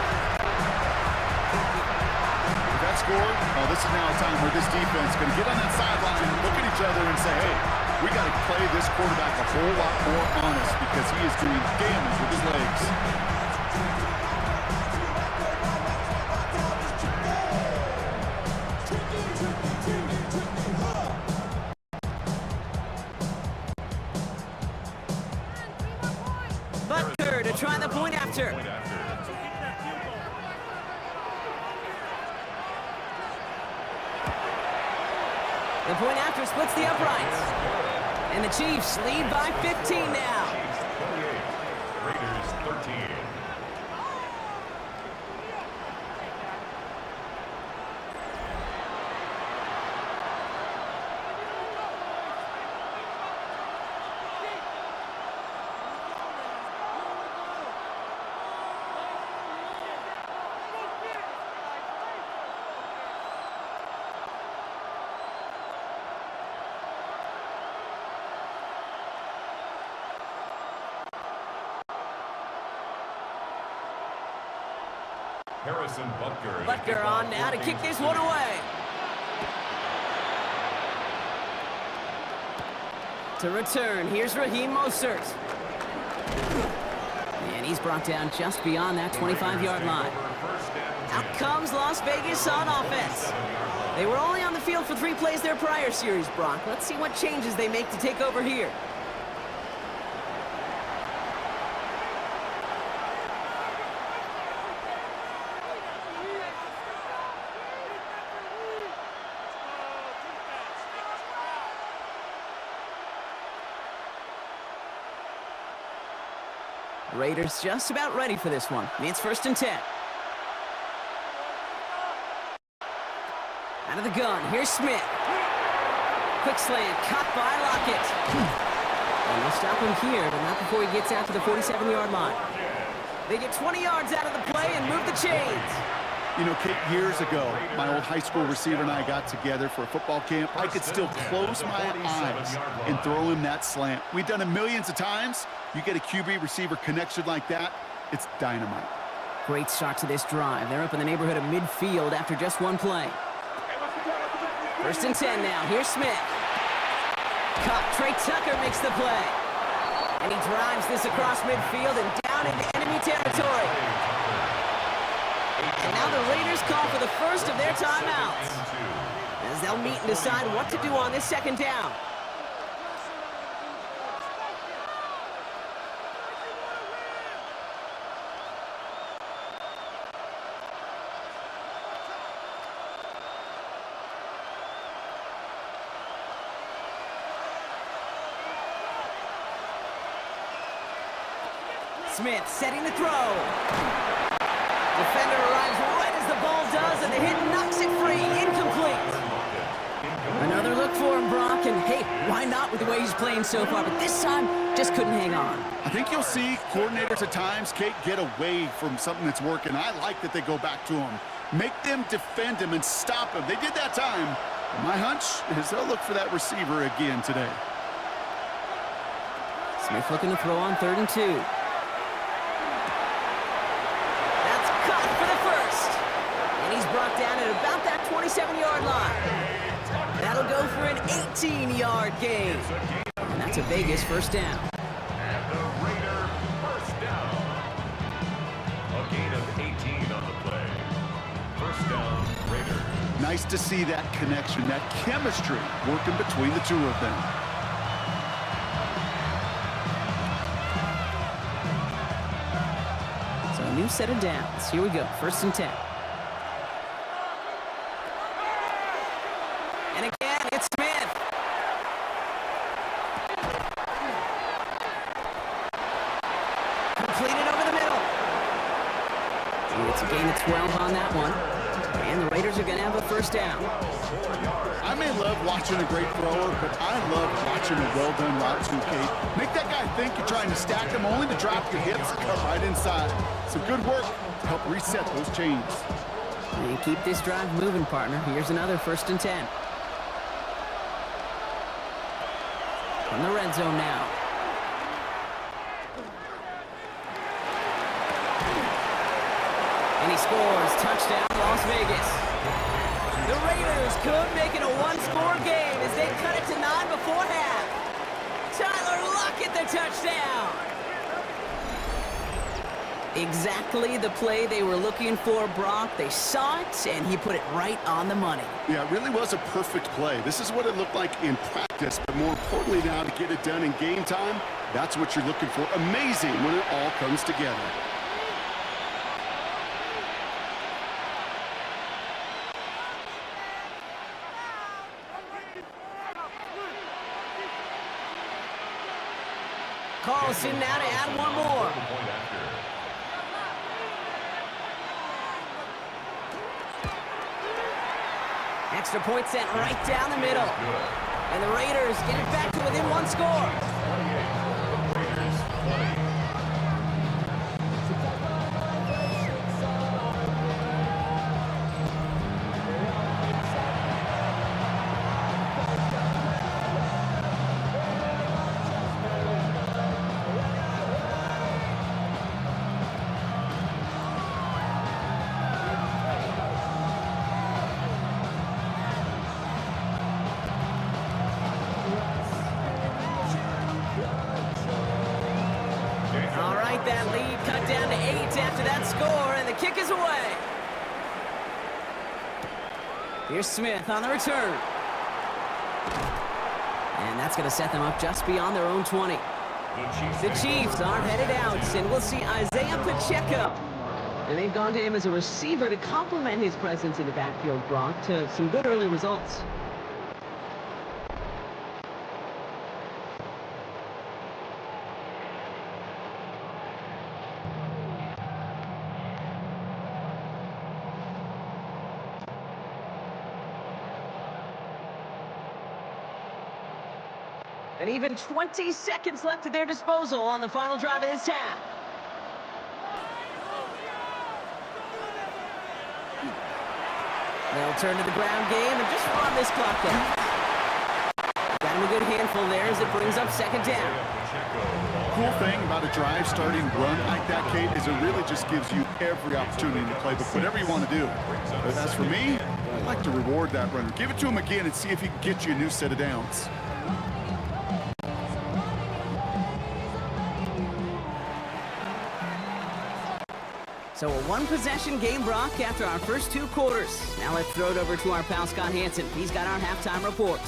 B: With that score, well, this is now a time where this defense is going to get on that sideline and look at each other and say, hey, we got to play this quarterback a whole lot more honest because he is doing damage with his legs.
A: Butker to try the point after. The point after splits the uprights. And the Chiefs lead by 15 now.
C: Raiders 13. Harrison Butker.
A: Butker on now to kick this one away. To return, here's Raheem Mostert. And he's brought down just beyond that 25-yard line. Out comes Las Vegas on offense. They were only on the field for 3 plays their prior series, Brock. Let's see what changes they make to take over here. Raiders just about ready for this one. It's 1st and 10. Out of the gun, here's Smith. Quick slant, caught by Lockett. And they'll stop him here, but not before he gets out to the 47-yard line. They get 20 yards out of the play and move the chains.
B: You know, Kate, years ago, my old high school receiver and I got together for a football camp. I could still close my eyes and throw him that slant. We've done it millions of times. You get a QB receiver connection like that, it's dynamite.
A: Great start to this drive. They're up in the neighborhood of midfield after just 1 play. 1st and 10 now. Here's Smith. Caught. Trey Tucker makes the play. And he drives this across midfield and down into enemy territory. And now the Raiders call for the first of their timeouts, as they'll meet and decide what to do on this 2nd down. Smith setting the throw. Defender arrives right as the ball does, and the hit knocks it free. Incomplete. Another look for him, Brock, and hey, why not with the way he's playing so far? But this time, just couldn't hang on.
B: I think you'll see coordinators at times, Kate, get away from something that's working. I like that they go back to him. Make them defend him and stop him. They did that time. My hunch is they'll look for that receiver again today.
A: Smith looking to throw on 3rd and 2. That's caught for the first. And he's brought down at about that 27-yard line. That'll go for an 18-yard gain. And that's a Vegas first down.
C: And the Raider first down. A gain of 18 on the play. First down, Raiders.
B: Nice to see that connection, that chemistry working between the two of them.
A: So a new set of downs. Here we go, 1st and 10. And again, it's Smith. Completed over the middle. It's a gain of 12 on that one. And the Raiders are going to have a first down.
B: I may love watching a great thrower, but I love watching a well-done route too, Kate. Make that guy think you're trying to stack him, only to drop your hips and cut right inside. Some good work to help reset those chains.
A: And keep this drive moving, partner. Here's another 1st and 10. From the red zone now. And he scores. Touchdown, Las Vegas. The Raiders could make it a one-score game as they cut it to 9 before half. Tyler Lockett, the touchdown. Exactly the play they were looking for, Brock. They saw it, and he put it right on the money.
B: Yeah, it really was a perfect play. This is what it looked like in practice, but more importantly now to get it done in game time, that's what you're looking for. Amazing when it all comes together.
A: Carlson now to add one more. Extra point sent right down the middle. And the Raiders get it back to within one score. That lead cut down to 8 after that score, and the kick is away. Here's Smith on the return. And that's going to set them up just beyond their own 20. The Chiefs are headed out, and we'll see Isaiah Pacheco. And they've gone to him as a receiver to complement his presence in the backfield, Brock, to some good early results. And even 20 seconds left at their disposal on the final drive of this half. They'll turn to the ground game and just run this clock out. Got him a good handful there as it brings up 2nd down.
B: Cool thing about a drive starting run like that, Kate, is it really just gives you every opportunity to play, but whatever you want to do. But as for me, I'd like to reward that runner. Give it to him again and see if he can get you a new set of downs.
A: So a one-possession game, Brock, after our first 2 quarters. Now let's throw it over to our pal Scott Hansen. He's got our halftime report.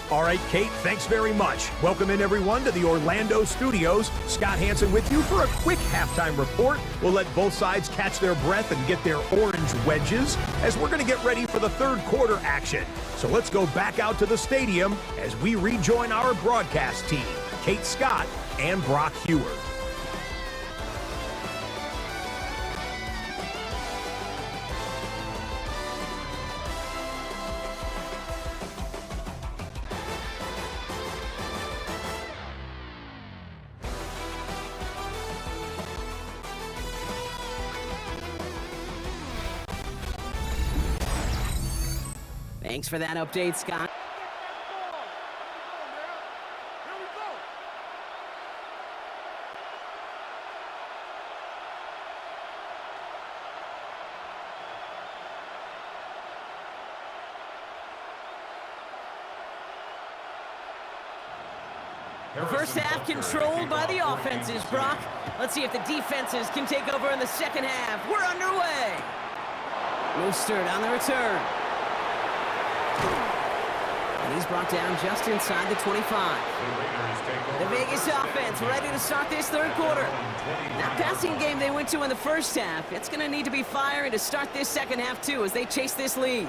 E: All right, Kate, thanks very much. Welcome in, everyone, to the Orlando studios. Scott Hansen with you for a quick halftime report. We'll let both sides catch their breath and get their orange wedges as we're going to get ready for the 3rd quarter action. So let's go back out to the stadium as we rejoin our broadcast team, Kate Scott and Brock Hewer.
A: Thanks for that update, Scott. The first half controlled by the offenses, Brock. Let's see if the defenses can take over in the second half. We're underway. Mostert on the return. And he's brought down just inside the 25. The Vegas offense ready to start this third quarter. That passing game they went to in the first half, it's going to need to be firing to start this second half, too, as they chase this lead.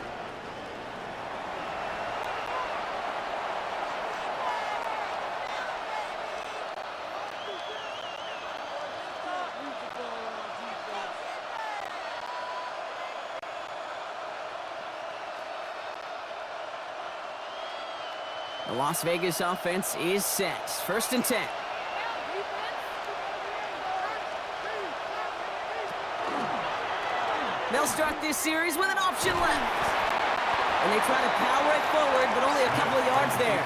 A: The Las Vegas offense is set. 1st and 10. They'll start this series with an option left. And they try to power it forward, but only a couple of yards there.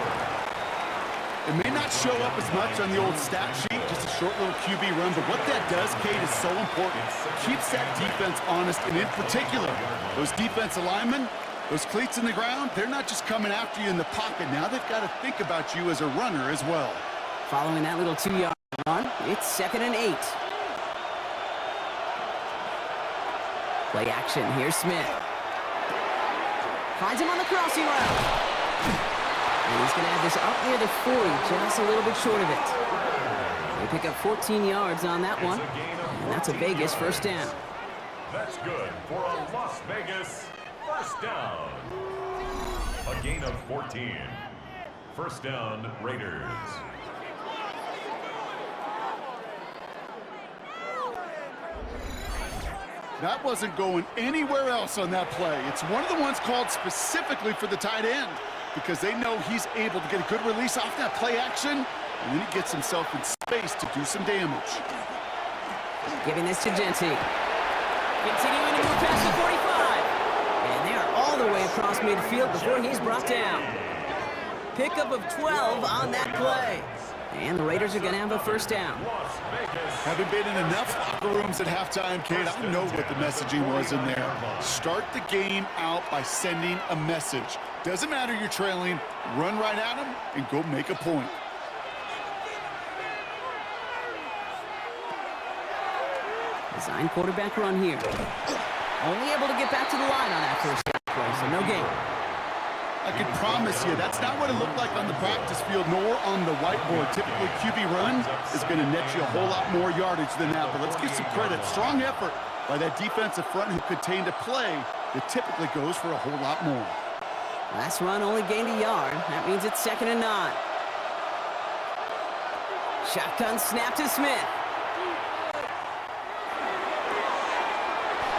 B: It may not show up as much on the old stat sheet, just a short little QB run, but what that does, Kate, is so important. Keeps that defense honest, and in particular, those defensive linemen, those cleats in the ground, they're not just coming after you in the pocket. Now they've got to think about you as a runner as well.
A: Following that little 2-yard run, it's 2nd and 8. Play action. Here's Smith. Finds him on the crossing route. And he's going to have this up near the 40, just a little bit short of it. They pick up 14 yards on that one, and that's a Vegas first down.
C: That's good for a Las Vegas first down. A gain of 14. First down, Raiders.
B: That wasn't going anywhere else on that play. It's one of the ones called specifically for the tight end because they know he's able to get a good release off that play action, and then he gets himself in space to do some damage.
A: Giving this to Genty. Continuing to move past the 45. And they are all the way across midfield before he's brought down. Pickup of 12 on that play. And the Raiders are going to have a first down.
B: Having been in enough locker rooms at halftime, Kate, I know what the messaging was in there. Start the game out by sending a message. Doesn't matter you're trailing, run right at them and go make a point.
A: Design quarterback run here. Only able to get back to the line on that first down play, so no gain.
B: I can promise you that's not what it looked like on the practice field nor on the whiteboard. Typically, QB run is going to net you a whole lot more yardage than that. But let's give some credit. Strong effort by that defensive front who contained a play that typically goes for a whole lot more.
A: Last run only gained a yard. That means it's 2nd and 9. Shotgun snap to Smith.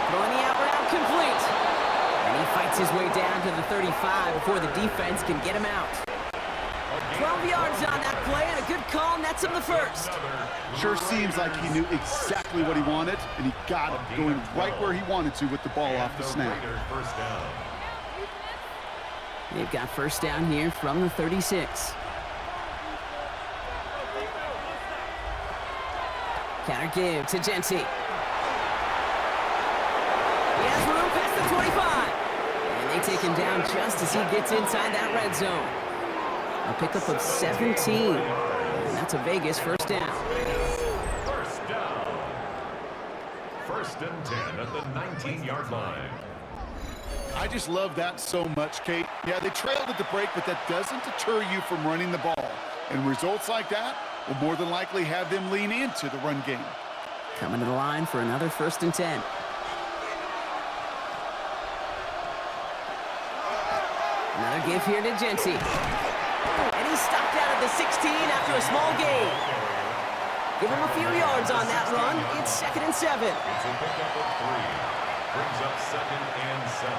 A: Throwing the out route complete. And he fights his way down to the 35 before the defense can get him out. 12 yards on that play, and a good call nets him the first.
B: Sure seems like he knew exactly what he wanted, and he got it, going right where he wanted to with the ball off the snap.
A: They've got first down here from the 36. Counter give to Genty. He has room past the 25. And they take him down just as he gets inside that red zone. A pickup of 17. And that's a Vegas first down.
C: First down. 1st and 10 at the 19-yard line.
B: I just love that so much, Kate. Yeah, they trailed at the break, but that doesn't deter you from running the ball. And results like that will more than likely have them lean into the run game.
A: Coming to the line for another 1st and 10. Another give here to Genty. And he's stopped out at the 16 after a small gain. Give him a few yards on that run. It's 2nd and 7.
C: It's a pickup of 3. Brings up 2nd and 7.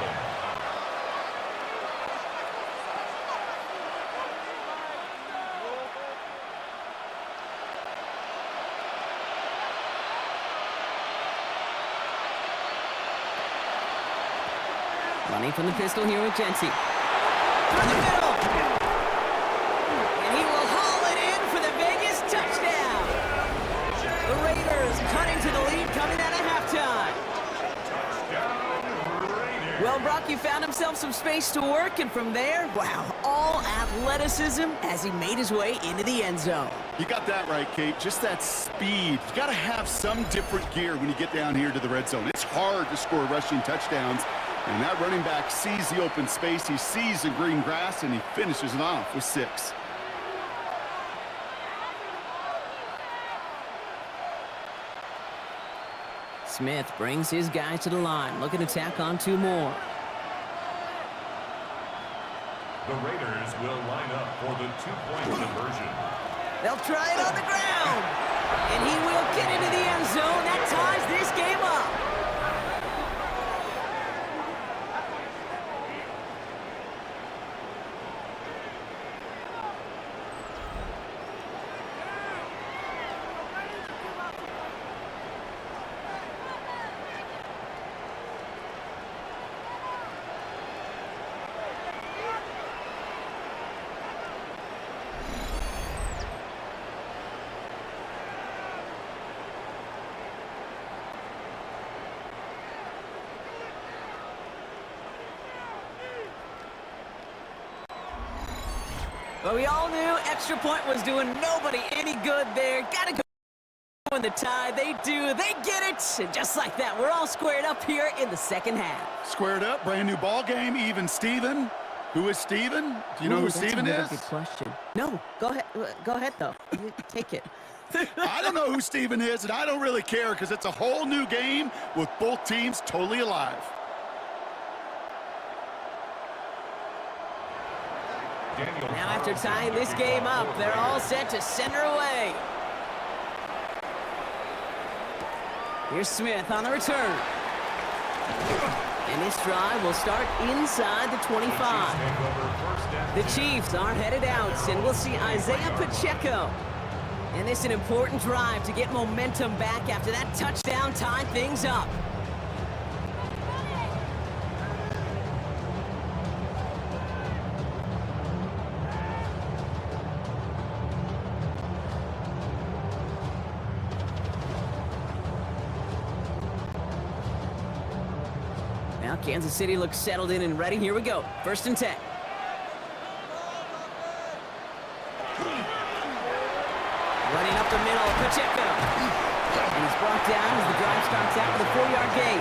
A: Running from the pistol here with Genty. through the middle. And he will haul it in for the Vegas touchdown. The Raiders cutting to the lead coming out of halftime. Well, Brock, you found himself some space to work, and from there, wow, all athleticism as he made his way into the end zone.
B: You got that right, Kate. Just that speed. You got to have some different gear when you get down here to the red zone. It's hard to score rushing touchdowns, and that running back sees the open space, he sees the green grass, and he finishes it off with 6.
A: Smith brings his guys to the line, looking to tack on 2 more.
C: The Raiders will line up for the 2-point conversion.
A: They'll try it on the ground. And he will get into the end zone. That ties this game up. But we all knew extra point was doing nobody any good there. Gotta go in the tie. They do. They get it. And just like that, we're all squared up here in the second half.
B: Squared up, brand new ball game, even Steven. Who is Steven? Do you know who Steven is?
A: That's a good question. No, go ahead. Go ahead, though. You take it.
B: I don't know who Steven is, and I don't really care because it's a whole new game with both teams totally alive.
A: Now after tying this game up, they're all set to send her away. Here's Smith on the return. And this drive will start inside the 25. The Chiefs are headed out, and we'll see Isaiah Pacheco. And this is an important drive to get momentum back after that touchdown tied things up. Now Kansas City looks settled in and ready. Here we go. 1st and 10. Running up the middle, Pacheco. And he's brought down as the drive starts out with a 4-yard gain.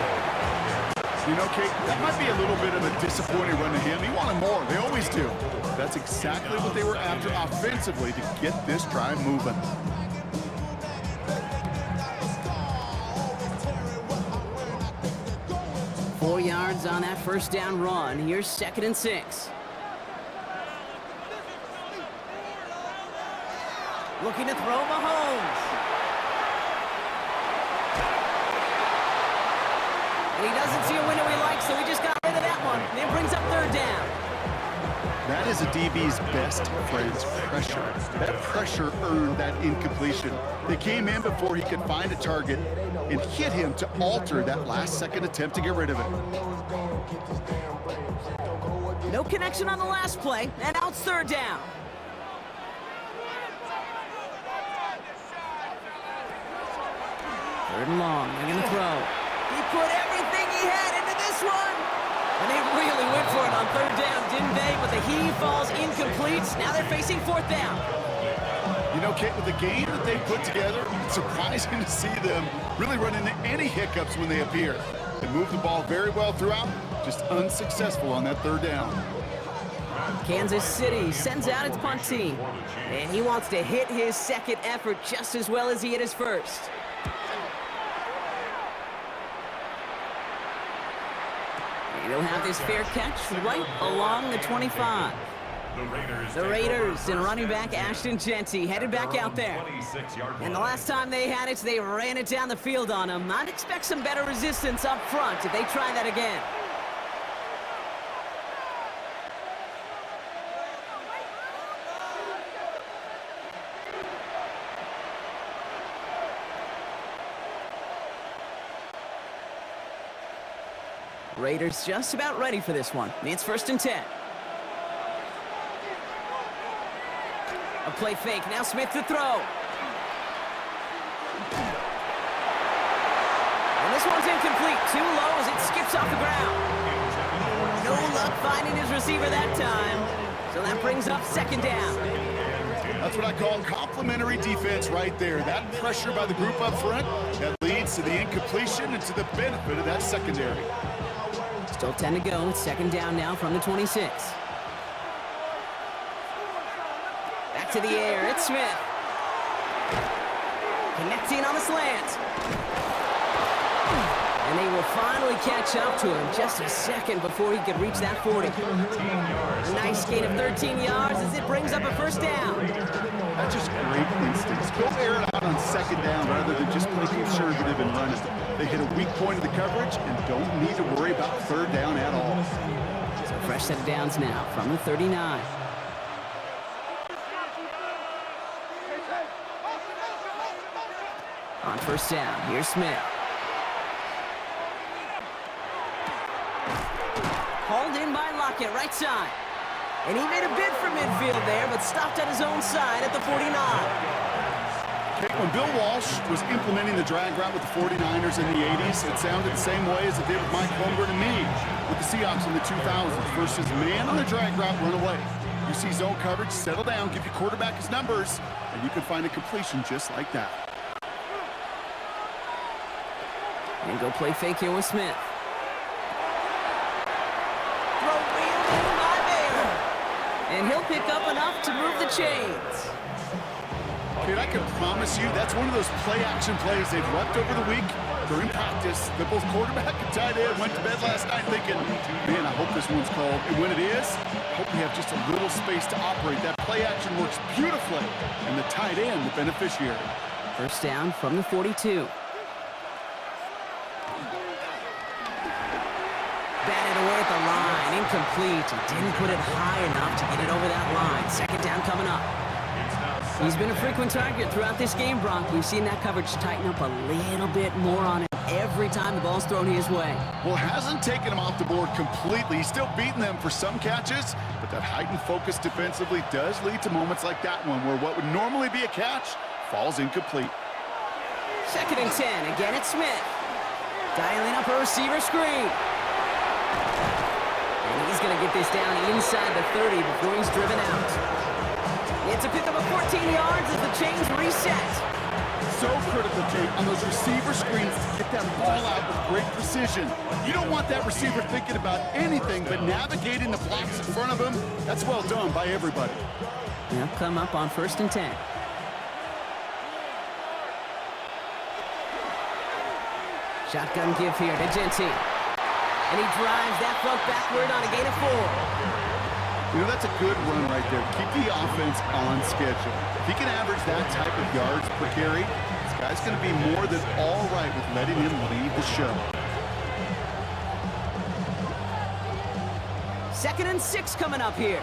B: You know, Kate, that might be a little bit of a disappointing run to him. He wanted more. They always do. That's exactly what they were after offensively to get this drive moving.
A: Four yards on that first down run. Here's 2nd and 6. Looking to throw Mahomes. And he doesn't see a window he likes, so he just got rid of that one. And it brings up 3rd down.
B: That is a DB's best friend's pressure. That pressure earned that incompletion. They came in before he could find a target and hit him to alter that last-second attempt to get rid of it.
A: No connection on the last play, and now it's 3rd down. Third and long, they're going to throw. He put everything he had into this one. And they really went for it on 3rd down, didn't they? But the heave falls incomplete. Now they're facing 4th down.
B: You know, Kate, with the game that they put together, it's surprising to see them really run into any hiccups when they appear. They move the ball very well throughout, just unsuccessful on that 3rd down.
A: Kansas City sends out its punt team. And he wants to hit his second effort just as well as he hit his first. They'll have this fair catch right along the 25. The Raiders and running back Ashton Genty headed back out there. And the last time they had it, they ran it down the field on him. I'd expect some better resistance up front if they try that again. Raiders just about ready for this one. It's 1st and 10. A play fake. Now Smith to throw. And this one's incomplete. Too low as it skips off the ground. No luck finding his receiver that time. So that brings up second down.
B: That's what I call complimentary defense right there. That pressure by the group up front, that leads to the incompletion and to the benefit of that secondary.
A: Still 10 to go. It's second down now from the 26. Back to the air. It's Smith. Connecting on the slant. And they will finally catch up to him just a second before he could reach that 40. A nice gain of 13 yards as it brings up a first down.
B: That's just great instincts. Go air it out on second down rather than just play conservative and run it. They hit a weak point of the coverage and don't need to worry about third down at all.
A: So fresh set of downs now from the 39. On first down, here's Smith. Hauled in by Lockett, right side. And he made a bid for midfield there, but stopped at his own side at the 49.
B: Okay, when Bill Walsh was implementing the drag route with the 49ers in the 80s, it sounded the same way as it did with Mike Holmgren and me with the Seahawks in the 2000s. Versus man on the drag route, run away. You see zone coverage, settle down, give your quarterback his numbers, and you can find a completion just like that.
A: And go play fake here with Smith. And he'll pick up enough to move the chains.
B: Dude, I can promise you that's one of those play-action plays they've left over the week during practice. That both quarterback and tight end went to bed last night thinking, man, I hope this one's called. And when it is, I hope we have just a little space to operate. That play-action works beautifully, and the tight end, the beneficiary.
A: First down from the 42. Batted away at the line, incomplete. He didn't put it high enough to get it over that line. Second down coming up. He's been a frequent target throughout this game, Brock. We've seen that coverage tighten up a little bit more on him every time the ball's thrown his way.
B: Well, hasn't taken him off the board completely. He's still beating them for some catches, but that heightened focus defensively does lead to moments like that one where what would normally be a catch falls incomplete.
A: Second and 10. Again, it's Smith. Dialing up a receiver screen. And he's going to get this down inside the 30 before he's driven out. It's a pickup of 14 yards as the chains reset.
B: So critical, Jake, on those receiver screens to get that ball out with great precision. You don't want that receiver thinking about anything but navigating the blocks in front of him. That's well done by everybody.
A: They'll come up on first and 10. Shotgun give here to Genty. And he drives that fuck backward on a gain of 4.
B: You know, that's a good run right there. Keep the offense on schedule. If he can average that type of yards per carry, this guy's going to be more than all right with letting him lead the show.
A: Second and 6 coming up here.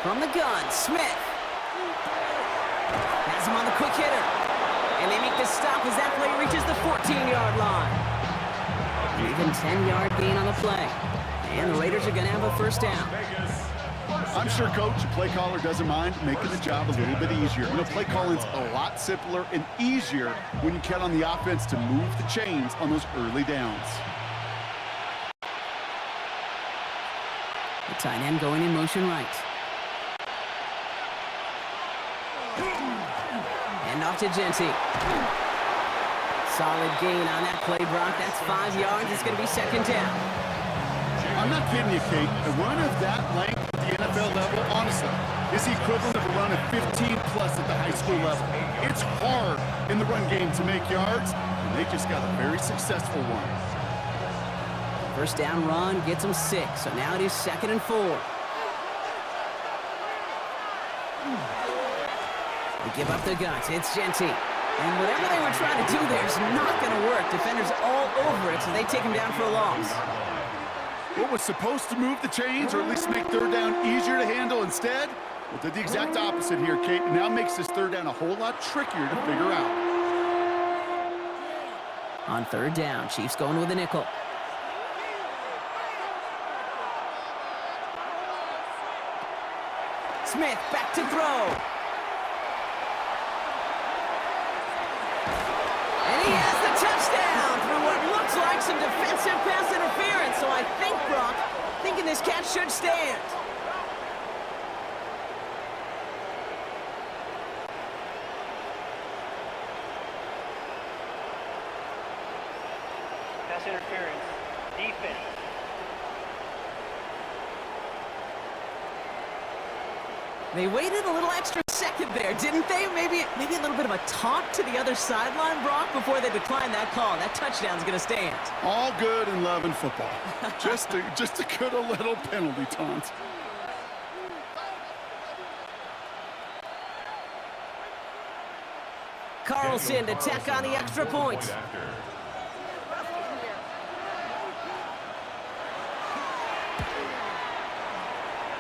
A: From the gun, Smith. Has him on the quick hitter. And they make the stop as that play reaches the 14-yard line. Even 10-yard gain on the play. And the Raiders are going to have a first down.
B: I'm sure, Coach, the play caller doesn't mind making the job a little bit easier. You know, play calling's a lot simpler and easier when you count on the offense to move the chains on those early downs.
A: The tight end going in motion right. And off to Genty. Solid gain on that play, Brock. That's 5 yards. It's going to be second down.
B: I'm not kidding you, Kate. A run of that length at the NFL level, honestly, is the equivalent of a run of 15-plus at the high school level. It's hard in the run game to make yards, and they just got a very successful one.
A: First down run gets them 6, so now it is second and 4. They give up the guts. It's Genty. And whatever they were trying to do there is not going to work. Defenders all over it, so they take him down for a loss.
B: What was supposed to move the chains, or at least make third down easier to handle instead, well, did the exact opposite here, Kate. And now makes this third down a whole lot trickier to figure out.
A: On third down, Chiefs going with a nickel. Smith back to throw. And he has the touchdown through what looks like some defensive pass interference. So I think, Brock, thinking this catch should stand.
D: Pass interference. Defense.
A: They waited a little extra second there, didn't they? Maybe a little bit of a taunt to the other sideline, Brock, before they declined that call. That touchdown's going to stand.
B: All good in love and football. just a good little penalty taunt.
A: Carlson to tack on the extra point.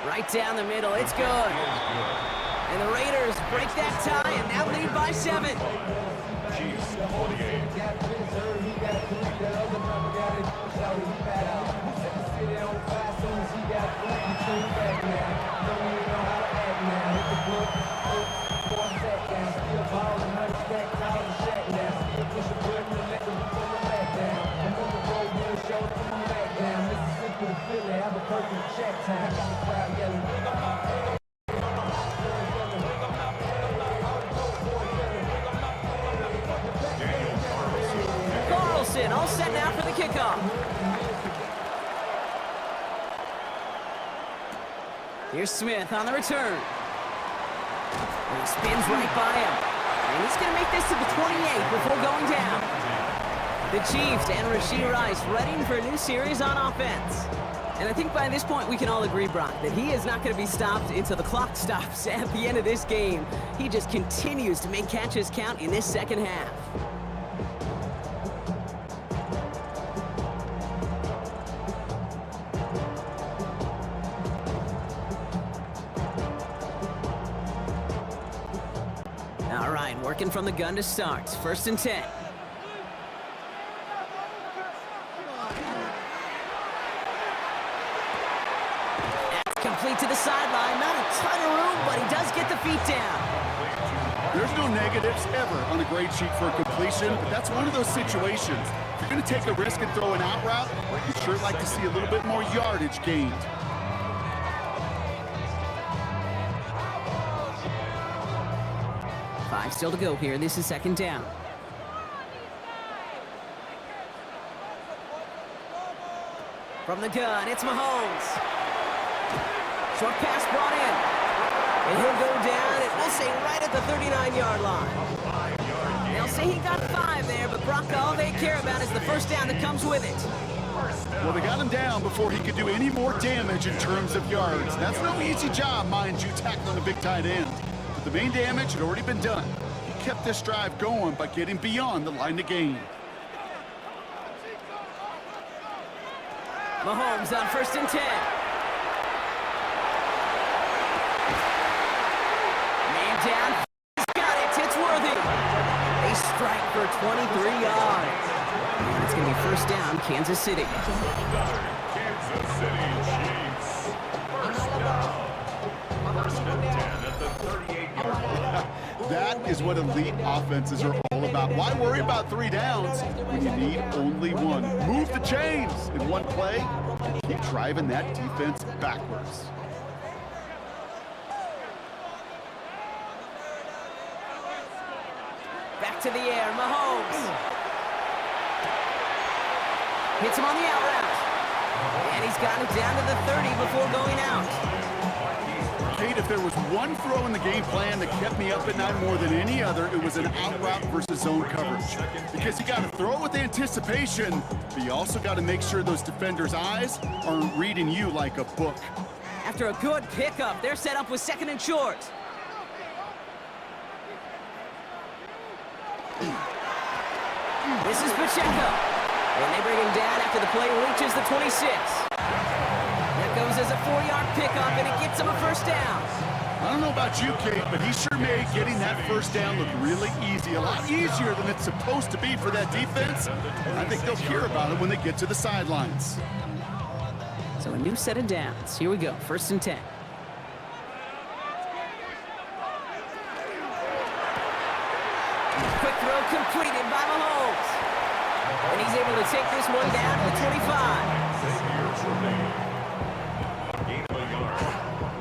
A: Right down the middle, it's good. And the Raiders break that tie and now lead by 7.
C: Chiefs 48.
A: Carlson all set now for the kickoff. Here's Smith on the return. And he spins right by him. And he's going to make this to the 28 before going down. The Chiefs and Rashee Rice ready for a new series on offense. And I think by this point we can all agree, Brock, that he is not going to be stopped until the clock stops at the end of this game. He just continues to make catches count in this second half. All right, working from the gun to start. 1st and 10. Complete to the sideline. Not a ton of room, but he does get the feet down.
B: There's no negatives ever on a grade sheet for a completion, but that's one of those situations. If you're going to take a risk and throw an out route, you'd sure like to see a little bit more yardage gained.
A: Five still to go here. This is 2nd down. From the gun, it's Mahomes. Short pass brought in. And he'll go down, and we'll say right at the 39-yard line. They'll say he got 5 there, but Brock, all they care about is the first down that comes with it.
B: Well, they got him down before he could do any more damage in terms of yards. That's no easy job, mind you, tackling a big tight end. But the main damage had already been done. He kept this drive going by getting beyond the line of gain.
A: Mahomes on 1st and 10. Down, he's got it, it's worthy. They strike for 23 yards. And it's going to be 1st down, Kansas City.
C: Kansas City Chiefs. 1st down. 1st and 10 at the 38-yard line.
B: That is what elite offenses are all about. Why worry about 3 downs when you need only 1? Move the chains in one play and keep driving that defense backwards.
A: Back to the air, Mahomes. Hits him on the out route. And he's got it down to the 30 before going out.
B: Kate, if there was one throw in the game plan that kept me up at night more than any other, it was an out route versus zone coverage. Because you got to throw with anticipation, but you also got to make sure those defenders' eyes aren't reading you like a book.
A: After a good pickup, they're set up with 2nd and short. This is Pacheco. And they bring him down after the play reaches the 26. That goes as a 4-yard pickup, and it gets him a 1st down.
B: I don't know about you, Kate, but he sure made getting that 1st down look really easy. A lot easier than it's supposed to be for that defense. And I think they'll hear about it when they get to the sidelines.
A: So a new set of downs. Here we go, 1st and 10. completed by Mahomes. And he's able to take this one down to the 25.
C: 6 years remaining. Gain of a yard.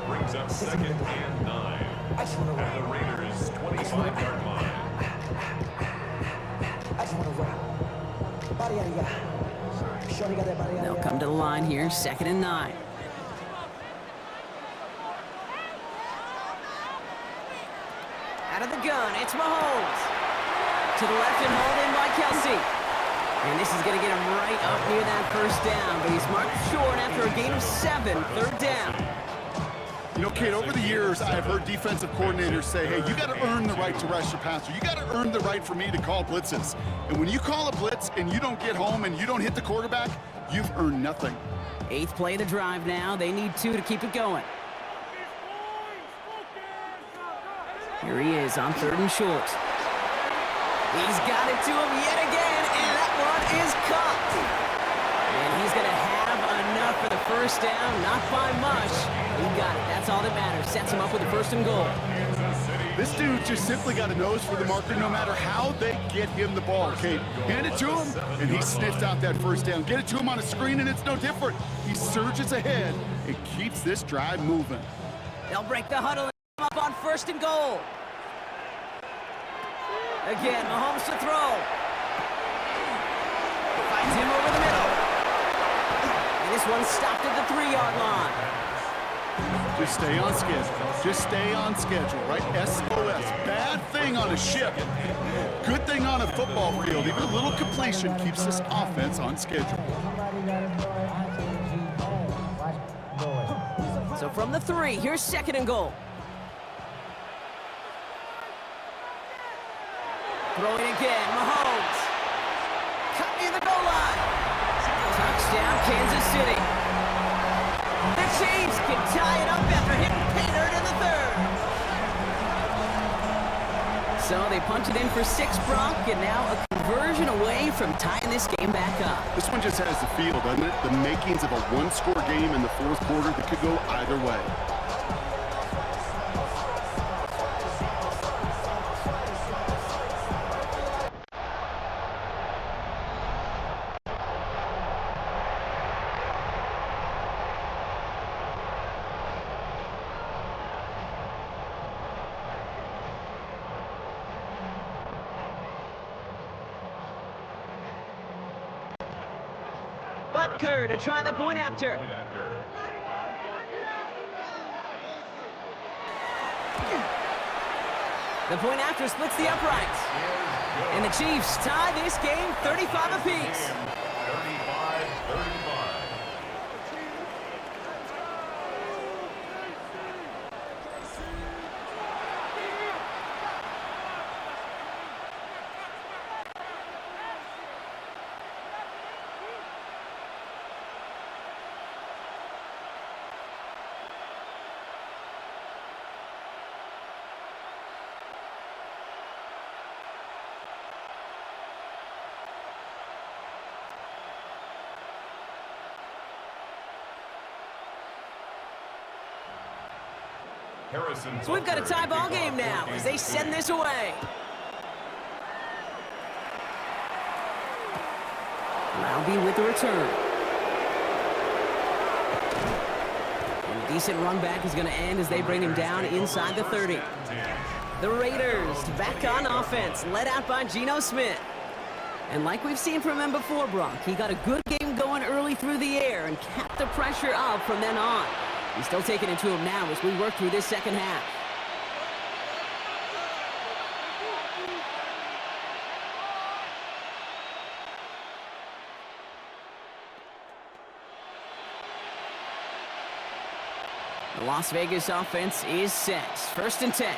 C: Brings up 2nd and 9. At the Raiders' 25-yard line.
A: They'll come to the line here, 2nd and 9. Out of the gun, it's Mahomes. To the left and hauled in by Kelsey. And this is going to get him right up near that first down, but he's marked short after a gain of 7, 3rd down.
B: You know, Kate, over the years, I've heard defensive coordinators say, hey, you got to earn the right to rush your passer. You got to earn the right for me to call blitzes. And when you call a blitz and you don't get home and you don't hit the quarterback, you've earned nothing.
A: 8th play of the drive now. They need 2 to keep it going. Here he is on 3rd and short. He's got it to him yet again, and that one is caught. And he's going to have enough for the first down, not by much. He got it. That's all that matters. Sets him up with the 1st and goal.
B: This dude just simply got a nose for the marker no matter how they get him the ball, Kate. Hand it to him, and he sniffs out that first down. Get it to him on a screen, and it's no different. He surges ahead and keeps this drive moving.
A: They'll break the huddle and come up on 1st and goal. Again, Mahomes to throw. Finds him over the middle. And this one's stopped at the 3-yard line.
B: Just stay on schedule. Just stay on schedule, right? SOS. Bad thing on a ship. Good thing on a football field. Even a little completion keeps this offense on schedule.
A: So from the 3, here's 2nd and goal. Throwing again, Mahomes. Cut near the goal line. Touchdown, Kansas City. The Chiefs can tie it up after hitting pay dirt in the 3rd. So they punch it in for 6, Brock, and now a conversion away from tying this game back up.
B: This one just has the feel, doesn't it? The makings of a one-score game in the 4th quarter that could go either way.
A: Butker to try the point after. The point after splits the uprights. And the Chiefs tie this game 35 apiece.
C: 35-35.
A: So we've got a tie ball game now as they send this away. Lowby with the return. And a decent run back is going to end as they bring him down inside the 30. The Raiders back on offense, led out by Geno Smith. And like we've seen from him before, Brock, he got a good game going early through the air and kept the pressure up from then on. He's still taking it to him now as we work through this 2nd half. The Las Vegas offense is set. 1st and 10.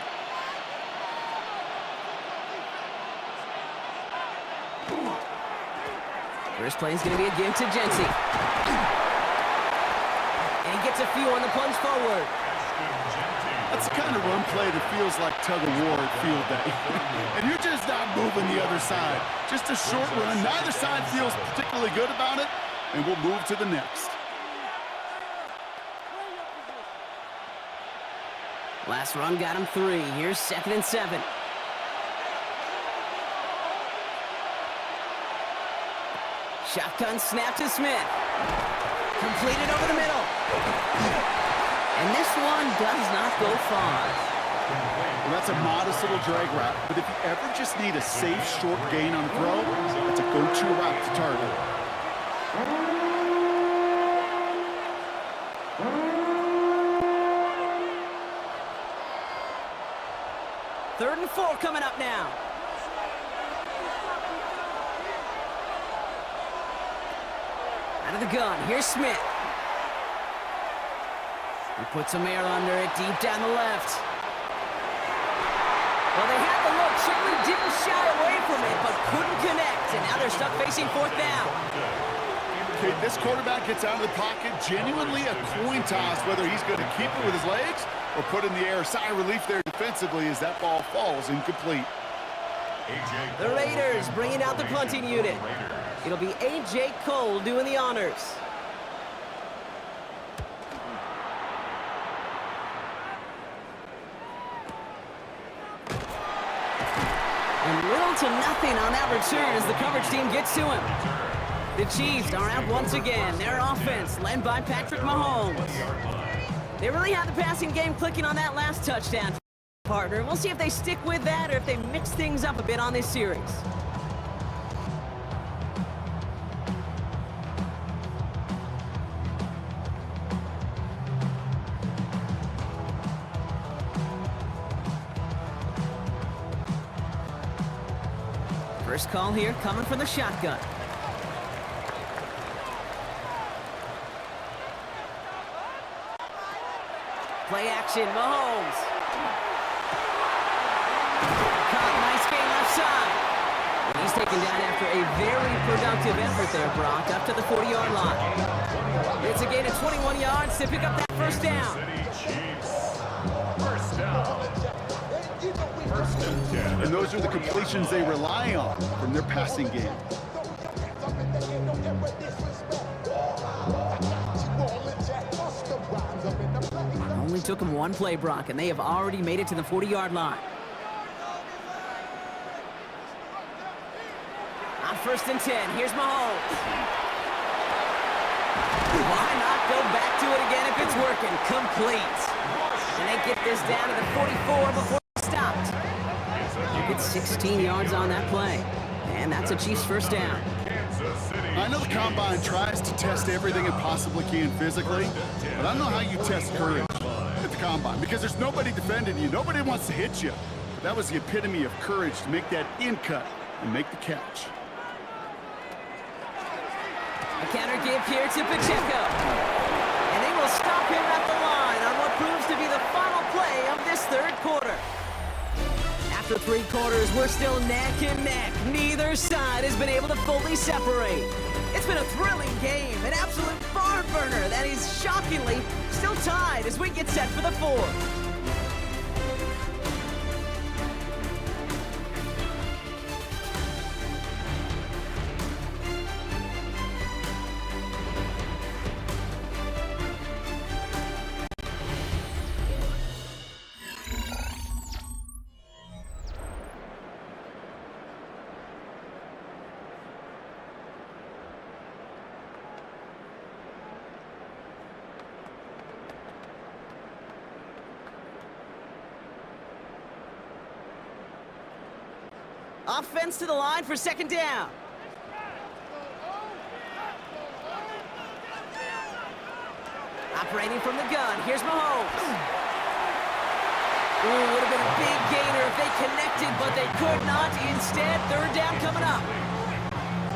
A: First play is going to be a give to Jency. And he gets a few on the plunge forward.
B: That's the kind of run play that feels like tug-of-war at field day. And you're just not moving the other side. Just a short run. Neither side feels particularly good about it, and we'll move to the next. Last run got him 3. Here's 2nd and 7.
A: Shotgun snap to Smith. Completed over the middle. And this one does not go far.
B: Well, that's a modest little drag route, but if you ever just need a safe, short gain on the throw, it's a go-to route to target.
A: Third and 4 coming up now. Out of the gun, here's Smith. He puts some air under it, deep down the left. Well, they had the look, certainly didn't shy away from it, but couldn't connect, and now they're stuck facing 4th down.
B: Okay, this quarterback gets out of the pocket, genuinely a coin toss, whether he's going to keep it with his legs or put in the air. Sigh of relief there defensively as that ball falls incomplete.
A: The Raiders bringing out the punting unit. It'll be A.J. Cole doing the honors. And little to nothing on that return as the coverage team gets to him. The Chiefs are out once again. Their offense led by Patrick Mahomes. They really had the passing game clicking on that last touchdown, partner. We'll see if they stick with that or if they mix things up a bit on this series. First call here coming from the shotgun. Play action, Mahomes. Caught, nice gain left side. He's taken down after a very productive effort there, Brock, up to the 40-yard line. It's a gain of 21 yards to pick up that first down.
C: First down. First and 10.
B: And those are the completions they rely on from their passing game.
A: Only took them one play, Brock, and they have already made it to the 40-yard line. On first and 10, here's Mahomes. Why not go back to it again if it's working? Complete. And they get this down to the 44 before it's stopped. You get 16 yards on that play. And that's a Chiefs first down.
B: I know the Combine tries to test everything it possibly can physically, but I don't know how you test courage at the Combine because there's nobody defending you. Nobody wants to hit you. But that was the epitome of courage to make that in cut and make the catch.
A: A counter give here to Pacheco. And they will stop him at the line on what proves to be the final play of this third quarter. After 3 quarters, we're still neck and neck. Neither side has been able to fully separate. It's been a thrilling game, an absolute barn burner that is shockingly still tied as we get set for the 4th. Offense to the line for second down. Operating from the gun, here's Mahomes. Ooh, would have been a big gainer if they connected, but they could not. Instead, third down coming up.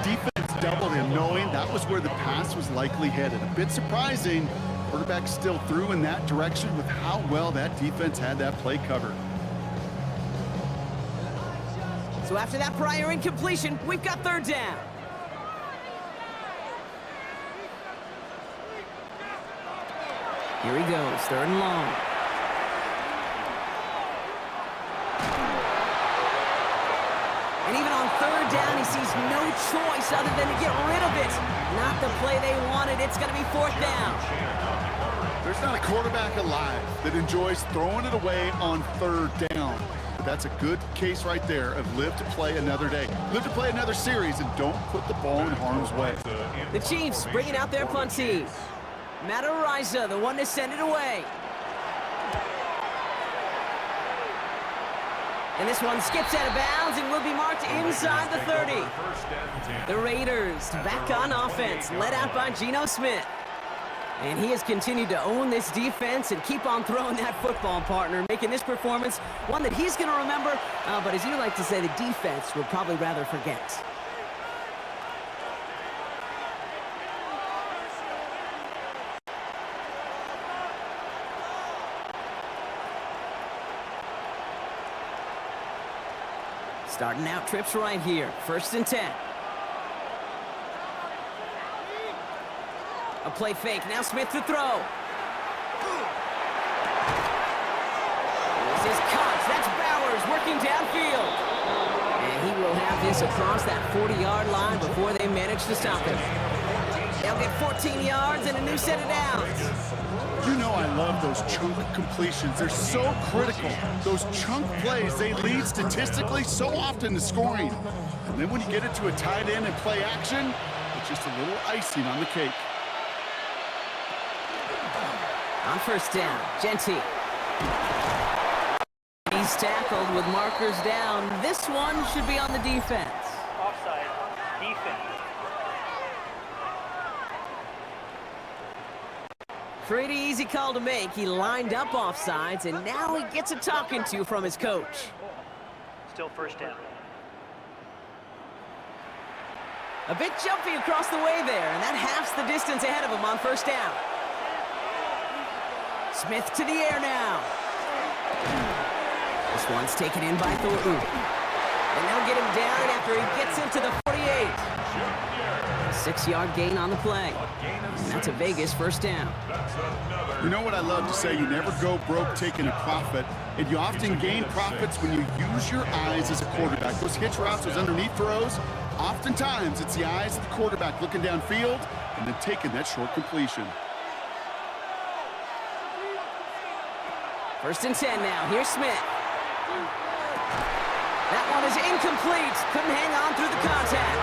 B: Defense doubled him, knowing that was where the pass was likely headed. A bit surprising. Quarterback still threw in that direction with how well that defense had that play covered.
A: So after that prior incompletion, we've got third down. Here he goes, third and long. And even on third down, he sees no choice other than to get rid of it. Not the play they wanted. It's going to be 4th down.
B: There's not a quarterback alive that enjoys throwing it away on third down. that's a good case right there of live to play another day. Live to play another series and don't put the ball in harm's way.
A: The Chiefs bringing out their punt team. Matt, the one to send it away. And this one skips out of bounds and will be marked inside the 30. The Raiders back on offense, led out by Geno Smith. And he has continued to own this defense and keep on throwing that football, partner, making this performance one that he's going to remember, but as you like to say, the defense would probably rather forget. Starting out trips right here. 1st and 10. A play fake. Now Smith to throw. This is caught. That's Bowers working downfield. And he will have this across that 40-yard line before they manage to stop him. They'll get 14 yards and a new set of downs.
B: You know I love those chunk completions. They're so critical. Those chunk plays, they lead statistically so often to scoring. And then when you get it to a tight end and play action, it's just a little icing on the cake.
A: On 1st down, Genty. He's tackled with markers down. This one should be on the defense.
D: Offside. Defense.
A: Pretty easy call to make. He lined up offsides, and now he gets a talking to from his coach.
D: Still 1st down.
A: A bit jumpy across the way there, and that halves the distance ahead of him on 1st down. Smith to the air now. This one's taken in by Thornton. And they'll get him down after he gets into the 48. A 6-yard gain on the play. And that's a Vegas 1st down.
B: You know what I love to say? You never go broke taking a profit, and you often gain profits when you use your eyes as a quarterback. Those hitch routes, those underneath throws, oftentimes it's the eyes of the quarterback looking downfield and then taking that short completion.
A: 1st and 10 now. Here's Smith. That one is incomplete. Couldn't hang on through the contact.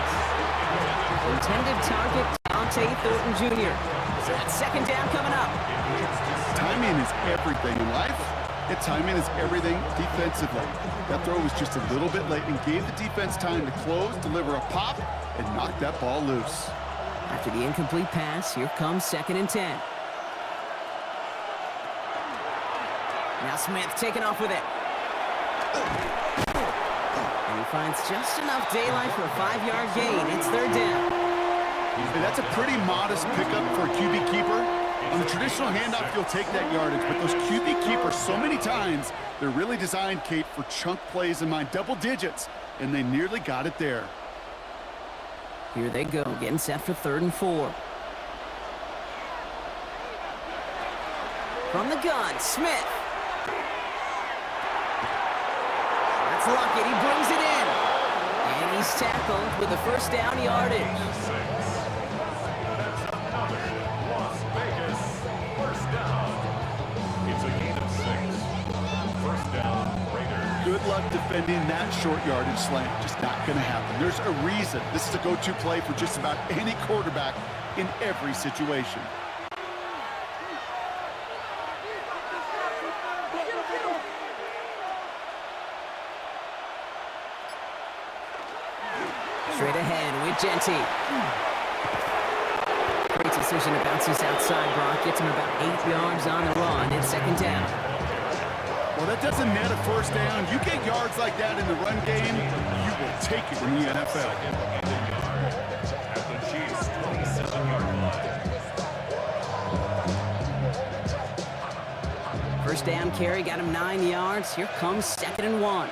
A: Intended target, Dante Thornton Jr. So that's 2nd down coming up.
B: Timing is everything in life, and timing is everything defensively. That throw was just a little bit late and gave the defense time to close, deliver a pop, and knock that ball loose.
A: After the incomplete pass, here comes 2nd and 10. Now Smith taking off with it. And he finds just enough daylight for a 5-yard gain. It's 3rd down.
B: And that's a pretty modest pickup for a QB keeper. On the traditional handoff, you'll take that yardage, but those QB keepers, so many times, they're really designed, Kate, for chunk plays in mind, double digits, and they nearly got it there.
A: Here they go, getting set for 3rd and 4. From the gun, Smith. That's Luckett, he brings it in. And he's tackled with the 1st down yardage.
B: Good luck defending that short yardage slant. Just not going to happen. There's a reason. This is a go-to play for just about any quarterback in every situation.
A: Straight ahead with Genty. Great decision to bounce this outside. Brock gets him about 8 yards on the run. It's 2nd down.
B: Well, that doesn't net a 1st down. You get yards like that in the run game, you will take it in the NFL.
C: At the Chiefs' 27-yard line.
A: 1st down carry got him 9 yards. Here comes 2nd and 1.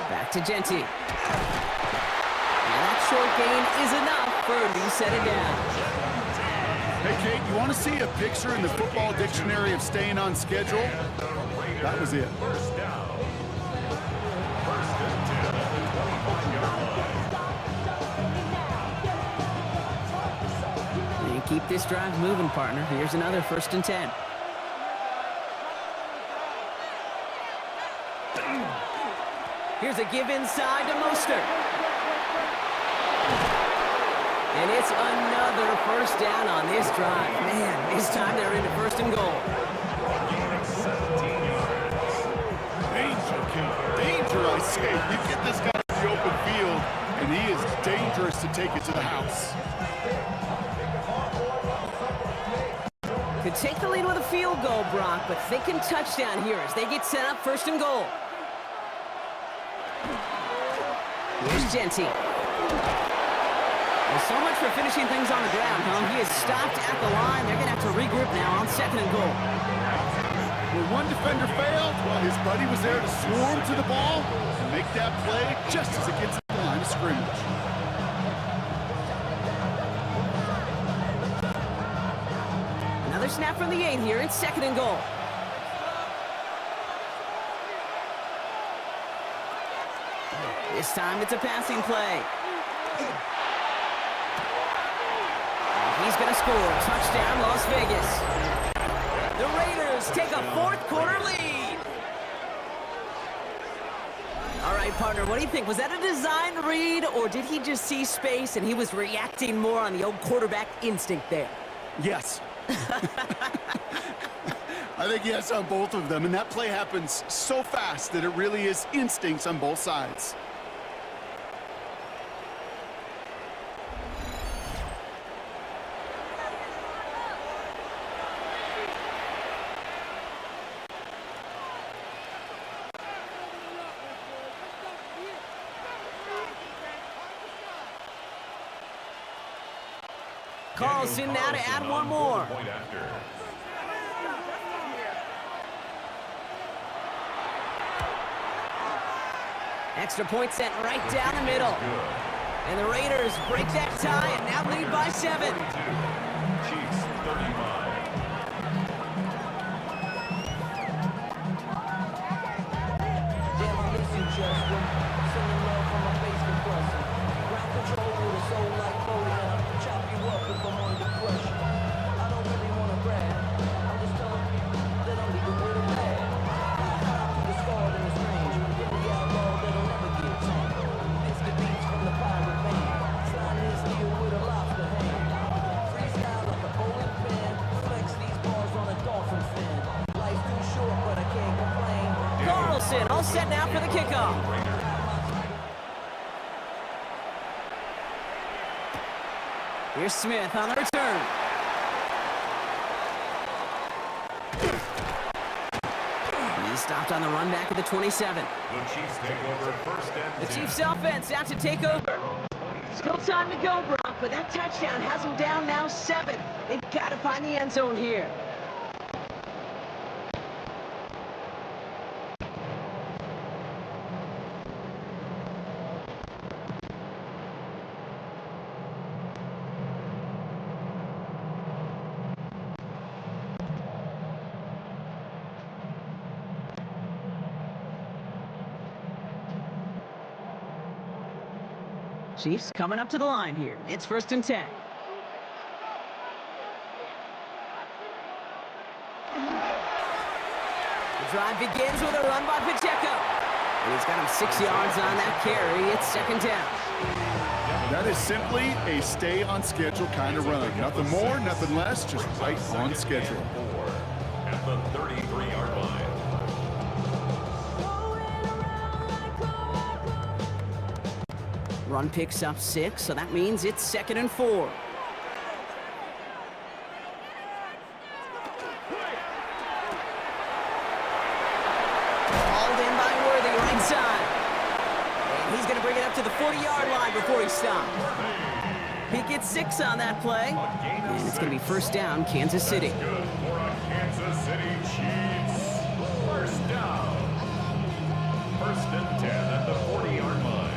A: Back to Genty. And that short gain is enough for a new set of downs.
B: Hey, Kate, you want to see a picture in the football dictionary of staying on schedule? That was it.
C: 1st down. 1st and 10 at the 25-yard line.
A: And keep this drive moving, partner. Here's another 1st and 10. Here's a give inside to Mostert. And it's another first down on this drive. Man, this time they're into first and goal.
B: Danger, I say. You get this guy to the open field, and he is dangerous to take it to the house.
A: Could take the lead with a field goal, Brock, but thinking touchdown here as they get set up first and goal. Here's Genty. Well, so much for finishing things on the ground, huh? He is stopped at the line. They're going to have to regroup now on second and goal.
B: When one defender failed, well, his buddy was there to swarm to the ball and make that play just as it gets to the line of scrimmage.
A: Another snap from the 8 here. It's second and goal. This time it's a passing play. He's going to score. Touchdown, Las Vegas. The Raiders take a fourth-quarter lead. All right, partner, what do you think? Was that a design read, or did he just see space and he was reacting more on the old quarterback instinct there?
B: Yes. I think yes on both of them, and that play happens so fast that it really is instincts on both sides.
A: Carlson now to add one more. Extra point sent right down the middle. And the Raiders break that tie and now lead by 7.
C: Chiefs 35.
A: All set now for the kickoff. Here's Smith on the return. He's stopped on the run back at the 27.
C: The Chiefs take over first and 10.
A: The Chiefs offense out to take over. Still time to go, Brock, but that touchdown has them down now 7. They've got to find the end zone here. Chiefs coming up to the line here. It's first and 10. The drive begins with a run by Pacheco. And he's got him 6 yards on that carry. It's second down.
B: That is simply a stay-on-schedule kind of run. Nothing more, nothing less, just right on schedule.
C: At the 33-yard line.
A: Run picks up 6, so that means it's second and 4. Hauled in by Worthy, right side. And he's going to bring it up to the 40-yard line before he stops. He gets 6 on that play. And it's going to be first down, Kansas City.
C: Good for a Kansas City Chiefs. First down. First and 10 at the 40-yard line.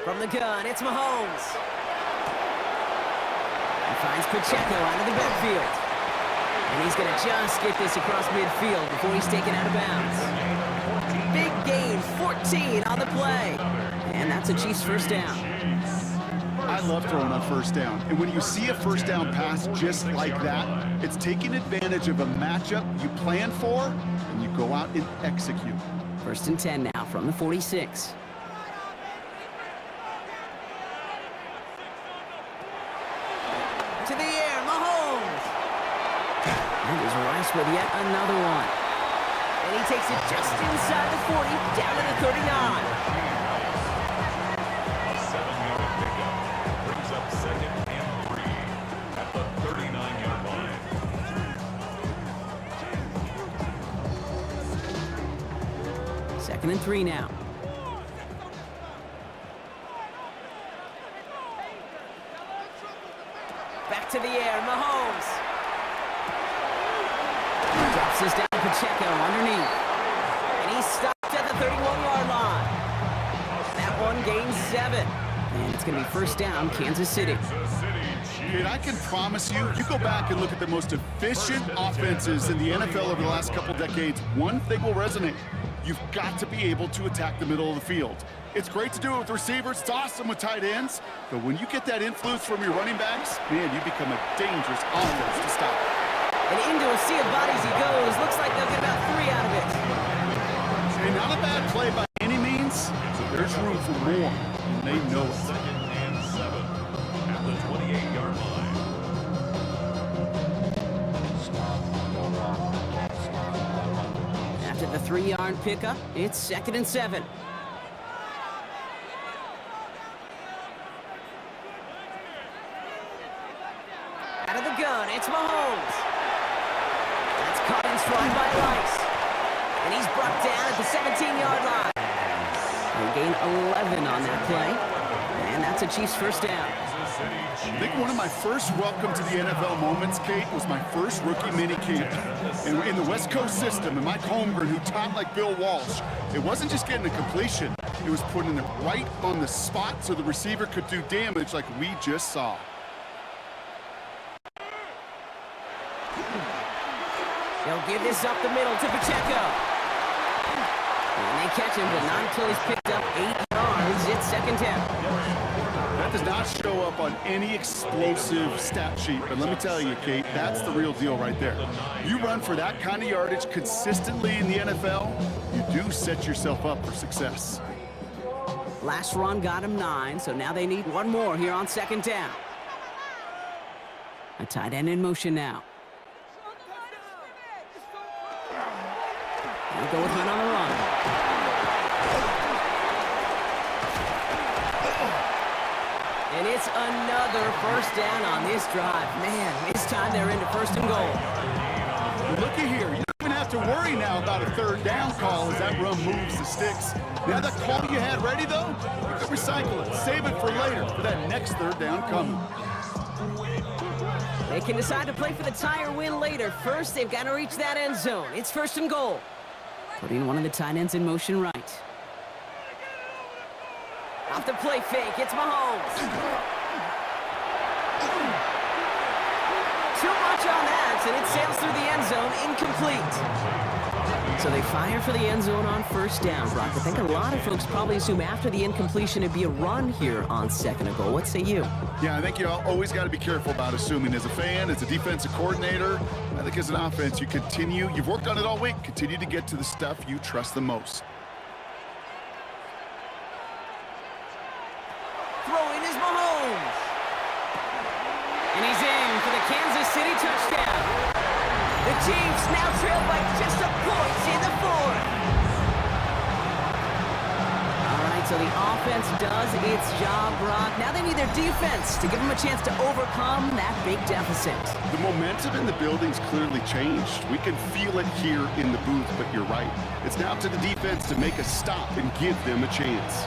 A: From the gun, it's Mahomes. He finds Pacheco out of the backfield. And he's going to just get this across midfield before he's taken out of bounds. Big gain, 14 on the play. And that's a Chiefs first down.
B: I love throwing on first down. And when you see a first down pass just like that, it's taking advantage of a matchup you plan for, and you go out and execute.
A: 1st and 10 now from the 46. To the air, Mahomes. And there's Rice with yet another one. And he takes it just inside the 40, down to the 39.
C: A 7-yard pickup brings up 2nd and 3 at the 39-yard line.
A: Second and 3 now. Back to the air, Mahomes. Drops this down to Pacheco underneath. And he's stopped at the 31-yard line. That one gains 7. And it's going to be first down, Kansas City.
B: Dude, I can promise you, you go back and look at the most efficient offenses in the NFL over the last couple decades, one thing will resonate. You've got to be able to attack the middle of the field. It's great to do it with receivers. It's awesome with tight ends. But when you get that influence from your running backs, man, you become a dangerous offense to stop.
A: And into a sea of bodies he goes. Looks like they'll get about 3 out of it.
B: And not a bad play by any means. There's room for more, and they know it.
C: 2nd and 7 at the 28-yard line.
A: After the 3-yard pickup, it's 2nd and 7. Out of the gun, it's Mahomes. That's caught in stride by Rice. And he's brought down at the 17-yard line. They gain 11 on that play. And that's a Chiefs first down.
B: I think one of my first welcome to the NFL moments, Kate, was my first rookie mini camp. And in the West Coast system, and Mike Holmgren, who taught like Bill Walsh, it wasn't just getting a completion. It was putting it right on the spot so the receiver could do damage like we just saw.
A: They'll give this up the middle to Pacheco. And they catch him, but not until he's picked up 8 yards. It's 2nd down.
B: That does not show up on any explosive stat sheet, but let me tell you, Kate, that's the real deal right there. You run for that kind of yardage consistently in the NFL, you do set yourself up for success.
A: Last run got him 9, so now they need one more here on 2nd down. A tight end in motion now. They'll go with Hunt on the run. And it's another first down on this drive. Man, this time they're into 1st and goal.
B: Looky here. You don't even have to worry now about a 3rd down call as that run moves the sticks. Now that call you had ready, though, you can recycle it. Save it for later for that next 3rd down coming.
A: They can decide to play for the tie or win later. First, they've got to reach that end zone. It's 1st and goal. Putting one of the tight ends in motion right. Off the play fake, it's Mahomes. Too much on that, and it sails through the end zone, incomplete. So they fire for the end zone on 1st down, Brock. I think a lot of folks probably assume after the incompletion it'd be a run here on 2nd and goal. What say you?
B: Yeah, I think you always got to be careful about assuming. As a fan, as a defensive coordinator, I think as an offense, you've worked on it all week, continue to get to the stuff you trust the most.
A: Throwing is Mahomes. And he's in for the Kansas City touchdown. The Chiefs now trail by just a point in the 4th. All right, so the offense does its job, Brock. Now they need their defense to give them a chance to overcome that big deficit.
B: The momentum in the building's clearly changed. We can feel it here in the booth, but you're right. It's now to the defense to make a stop and give them a chance.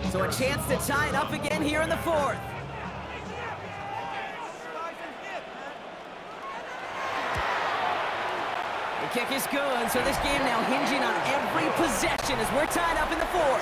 A: So a chance to tie it up again here in the 4th. The kick is good, so this game now hinging on every possession as we're tied up in the 4th.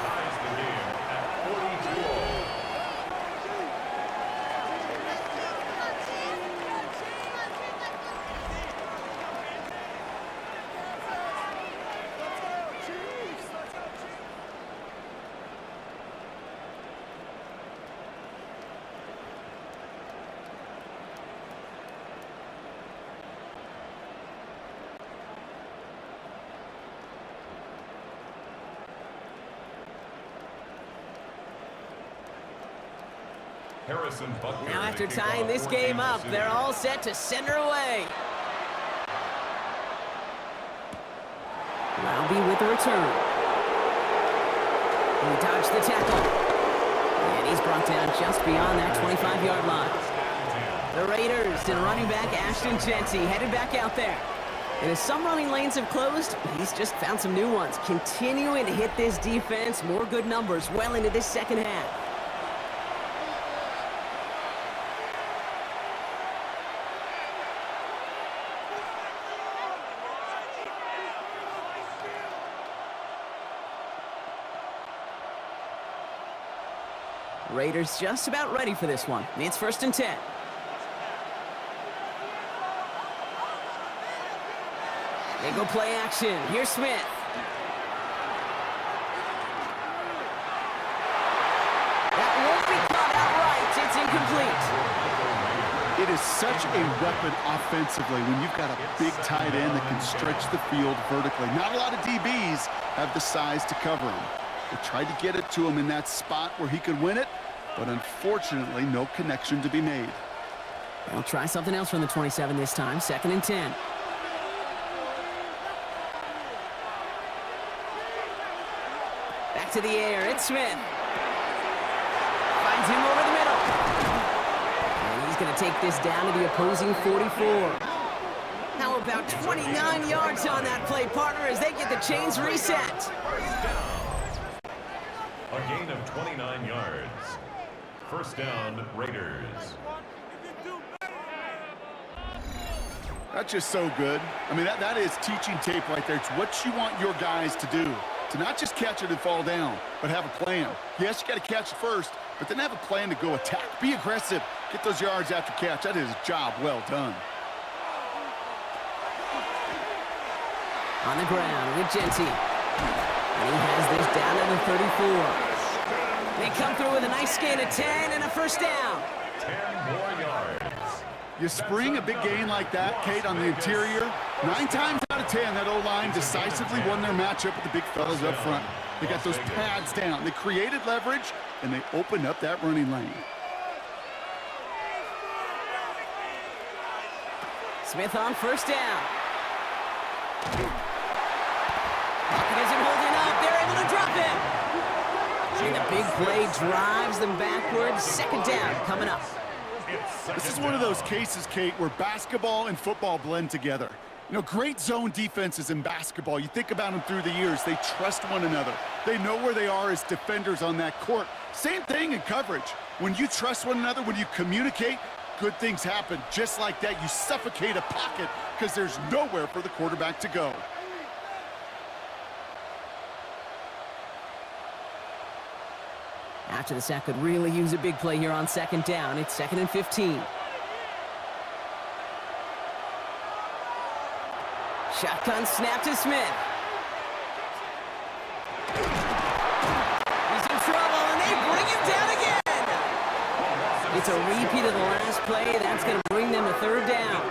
C: Harrison Butker.
A: Now after
C: to kick
A: tying
C: off
A: this
C: for
A: game
C: Kansas
A: up,
C: City.
A: they're all set to send her away. Roundy with the return. He dodged the tackle. And he's brought down just beyond that 25-yard line. The Raiders and running back Ashton Genty headed back out there. And as some running lanes have closed, he's just found some new ones. Continuing to hit this defense, more good numbers well into this second half. Raiders just about ready for this one. It's 1st and 10. They go play action. Here's Smith. That won't be caught outright. It's incomplete.
B: It is such a weapon offensively when you've got a big tight end that can stretch the field vertically. Not a lot of DBs have the size to cover him. They tried to get it to him in that spot where he could win it, but unfortunately, no connection to be made.
A: They'll try something else from the 27 this time. 2nd and 10. Back to the air. It's Smith. Finds him over the middle. And he's going to take this down to the opposing 44. How about 29 yards on that play, partner, as they get the chains reset.
C: A gain of 29 yards. 1st down, Raiders.
B: That's just so good. I mean, that is teaching tape right there. It's what you want your guys to do. To not just catch it and fall down, but have a plan. Yes, you got to catch it first, but then have a plan to go attack. Be aggressive. Get those yards after catch. That is a job well done.
A: On the ground with Genty. And he has this down to the 34. They come through with a nice gain of 10 and a 1st down.
C: 10 more yards.
B: You spring a big gain like that, Kate, on the interior. 9 times out of 10, that O-line decisively won their matchup with the big fellas up front. They got those pads down. They created leverage, and they opened up that running lane.
A: Smith on 1st down. Pocket isn't holding up. They're able to drop him. And the big play drives them backwards. 2nd down coming up.
B: This is one of those cases, Kate, where basketball and football blend together. You know, great zone defenses in basketball. You think about them through the years. They trust one another. They know where they are as defenders on that court. Same thing in coverage. When you trust one another, when you communicate, good things happen. Just like that, you suffocate a pocket because there's nowhere for the quarterback to go.
A: After the sack could really use a big play here on 2nd down. It's 2nd and 15. Shotgun snap to Smith. He's in trouble, and they bring him down again. It's a repeat of the last play. That's going to bring them to 3rd down.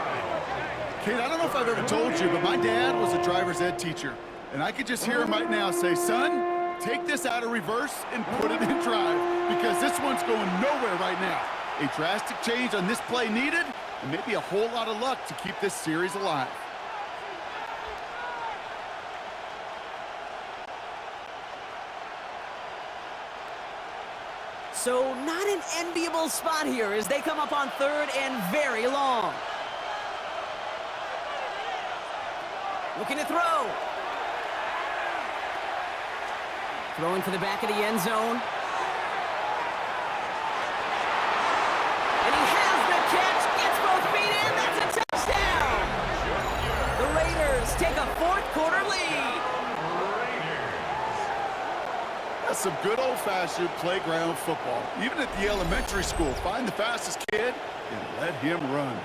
B: Kate, I don't know if I've ever told you, but my dad was a driver's ed teacher. And I could just hear him right now say, son, take this out of reverse and put it in drive, because this one's going nowhere right now. A drastic change on this play needed, and maybe a whole lot of luck to keep this series alive.
A: So not an enviable spot here as they come up on 3rd and very long. Looking to throw. Throwing for the back of the end zone. And he has the catch, gets both feet in, that's a touchdown! The Raiders take a 4th quarter lead.
B: That's some good old-fashioned playground football. Even at the elementary school, find the fastest kid and let him run.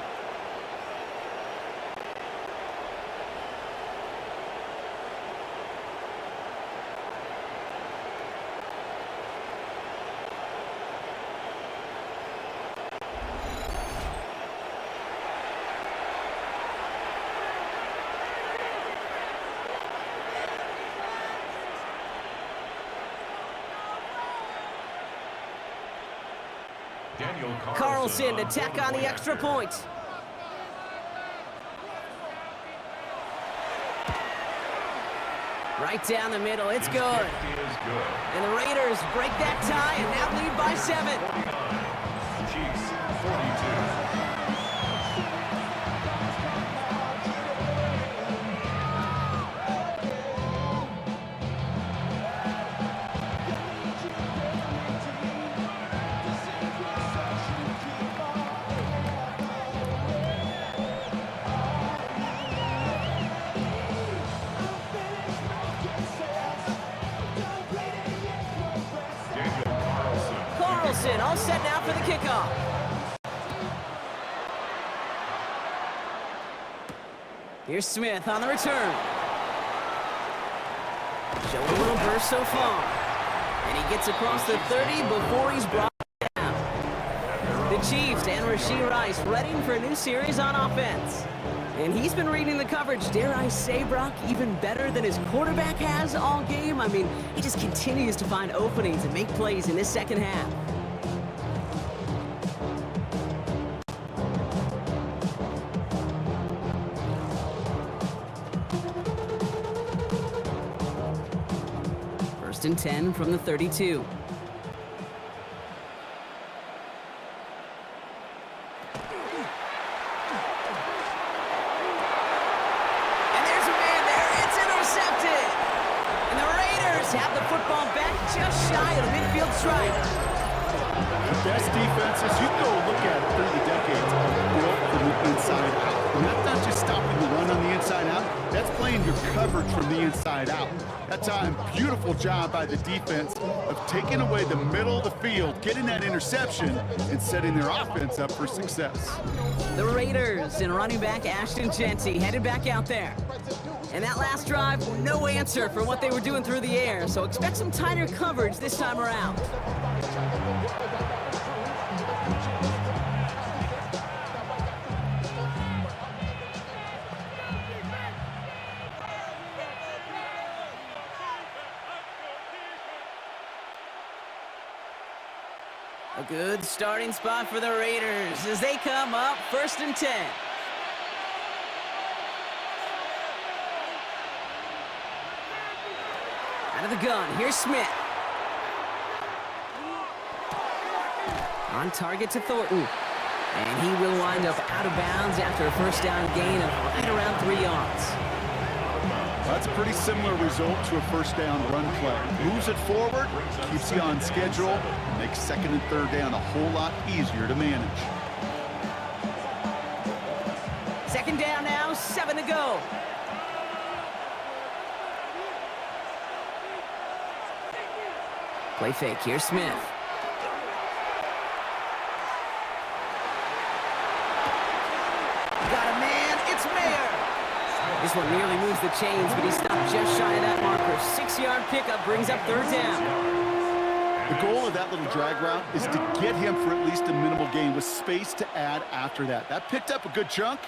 A: Carlson to tack on the extra point. Right down the middle, it's good. And the Raiders break that tie and now lead by 7.
C: Chiefs 42.
A: All set now for the kickoff. Here's Smith on the return. Showing a little burst so far. And he gets across the 30 before he's brought down. The Chiefs and Rashee Rice ready for a new series on offense. And he's been reading the coverage, dare I say, Brock, even better than his quarterback has all game. I mean, he just continues to find openings and make plays in this second half. First and 10 from the 32. Have the football back just shy of the midfield stripe.
B: The best defenses, you can go look at it through the decades, are built from the inside out. And that's not just stopping the run on the inside out, that's playing your coverage from the inside out. That time, beautiful job by the defense of taking away the middle of the field, getting that interception, and setting their offense up for success.
A: The Raiders and running back Ashton Jeanty headed back out there. And that last drive, no answer for what they were doing through the air, so expect some tighter coverage this time around. A good starting spot for the Raiders as they come up first and 10. Out of the gun, here's Smith. On target to Thornton. And he will wind up out of bounds after a first down gain of right around 3 yards.
B: That's a pretty similar result to a first down run play. Moves it forward, keeps you on schedule, makes second and third down a whole lot easier to manage.
A: Second down now, 7 to go. Play fake, here's Smith. Got a man, it's Mayer. This one nearly moves the chains, but he stopped just shy of that marker. 6-yard pickup brings up third down.
B: The goal of that little drag route is to get him for at least a minimal gain with space to add after that. That picked up a good chunk,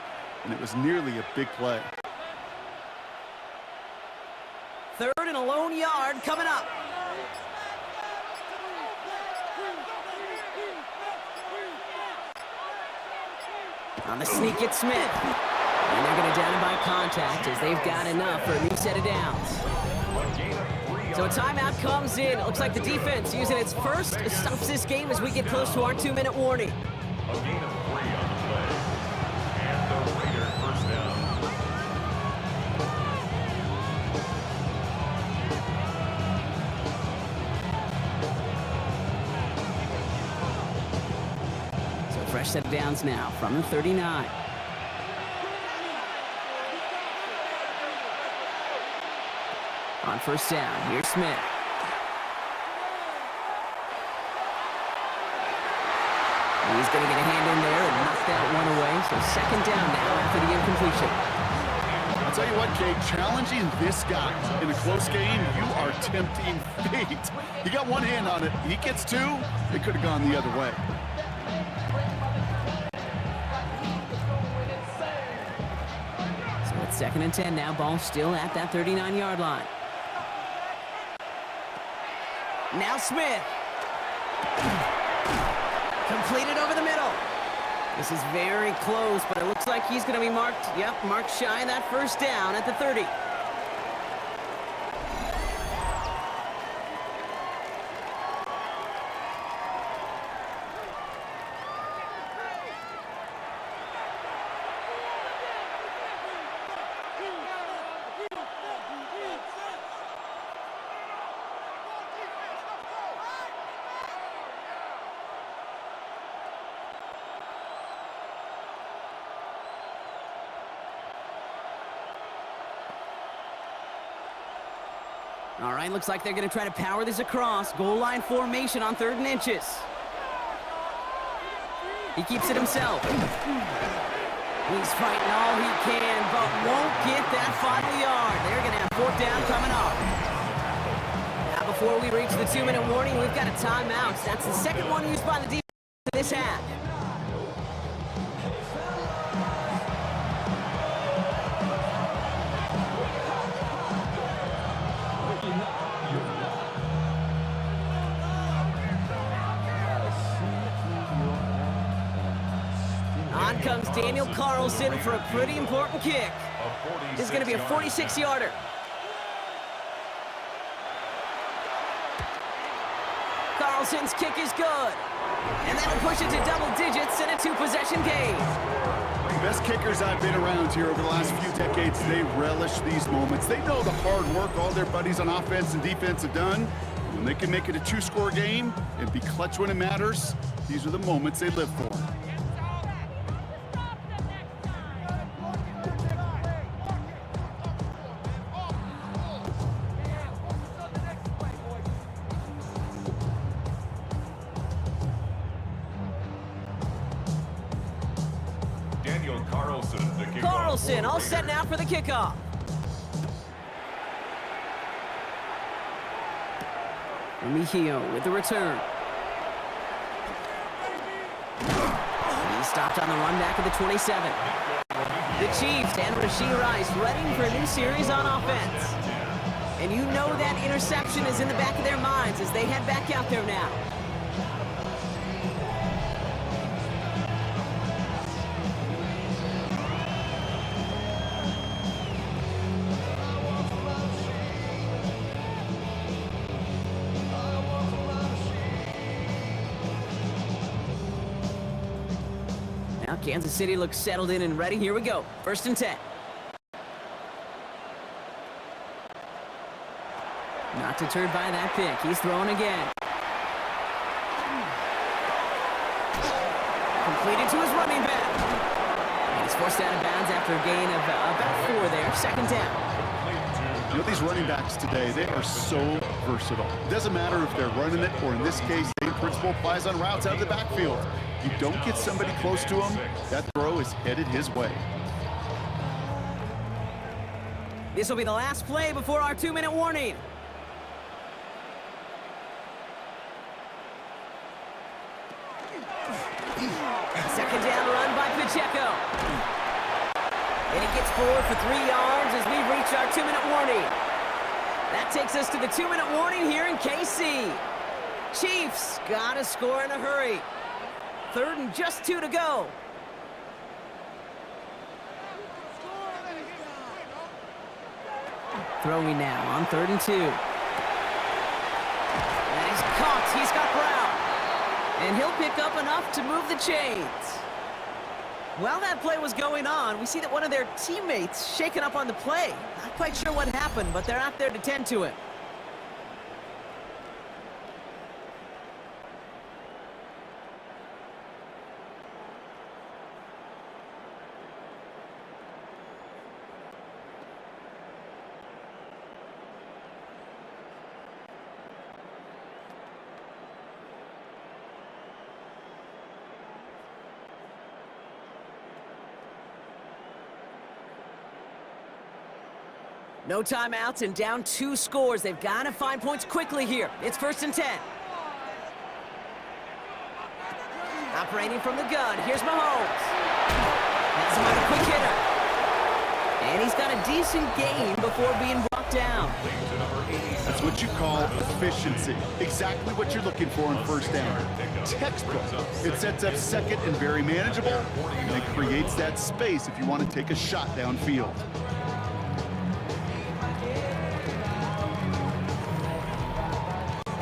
B: and it was nearly a big play.
A: Third and a lone yard coming up. On the sneak, it's Smith. And they're going to down him by contact as they've got enough for a new set of downs. So a timeout comes in. It looks like the defense using its first stops this game as we get close to our 2-minute warning.
C: A gain of 3 on the play. And the Raider first down.
A: So fresh set of downs now from the 39. On first down, here's Smith. He's going to get a hand in there and knock that one away. So second down now after the incompletion.
B: I'll tell you what, Kate, challenging this guy in a close game, you are tempting fate. He got one hand on it. He gets two. It could have gone the other way.
A: So it's second and 10 now. Ball still at that 39-yard line. Now Smith. Completed over the middle. This is very close, but it looks like he's going to be marked, marked shy of that first down at the 30. All right, looks like they're going to try to power this across. Goal line formation on 3rd and inches. He keeps it himself. He's fighting all he can, but won't get that final yard. They're going to have 4th down coming up. Now, before we reach the 2-minute warning, we've got a timeout. That's the second one used by the defense in this half. On comes Daniel Carlson for a pretty important kick. This is going to be a 46-yarder. Carlson's kick is good. And that'll push it to double digits in a 2-possession game.
B: The best kickers I've been around here over the last few decades, they relish these moments. They know the hard work all their buddies on offense and defense have done. When they can make it a 2-score game and be clutch when it matters, these are the moments they live for.
A: Carlson all set now for the kickoff. Remigio with the return. He stopped on the run back of the 27. The Chiefs and Rashee Rice ready for a new series on offense. And you know that interception is in the back of their minds as they head back out there now. Kansas City looks settled in and ready. Here we go. 1st and 10. Not deterred by that pick. He's throwing again. Completed to his running back. And he's forced out of bounds after a gain of about 4 there. 2nd down.
B: You know, these running backs today, they are so versatile. It doesn't matter if they're running it or, in this case, the principle applies on routes out of the backfield. You don't get somebody close to him, that throw is headed his way.
A: This will be the last play before our 2-minute warning. Second down run by Pacheco. And he gets forward for 3 yards as we reach our 2-minute warning. That takes us to the 2-minute warning here in KC. Chiefs got to score in a hurry. 3rd and just 2 to go. Throwing now on 3rd and 2. And he's caught. He's got Brown. And he'll pick up enough to move the chains. While that play was going on, we see that one of their teammates shaken up on the play. Not quite sure what happened, but they're out there to tend to it. No timeouts and down 2 scores. They've got to find points quickly here. It's 1st and 10. Operating from the gun. Here's Mahomes. That's another quick hitter. And he's got a decent gain before being brought down.
B: That's what you call efficiency. Exactly what you're looking for on first down. Textbook. It sets up second and very manageable, and it creates that space if you want to take a shot downfield.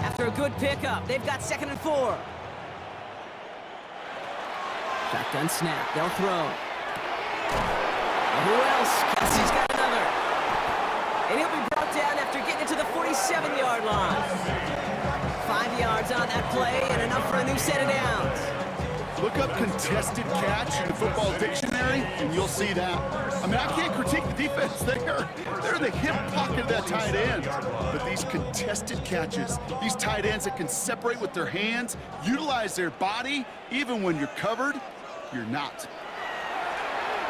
A: After a good pickup, they've got 2nd and 4. Shotgun snap, they'll throw. Who else? Kelsey's got another. And he'll be brought down after getting it to the 47-yard line. 5 yards on that play and enough for a new set of downs.
B: Look up contested catch in the football dictionary, and you'll see that. I mean, I can't critique the defense there. They're in the hip pocket of that tight end. But these contested catches, these tight ends that can separate with their hands, utilize their body, even when you're covered, you're not.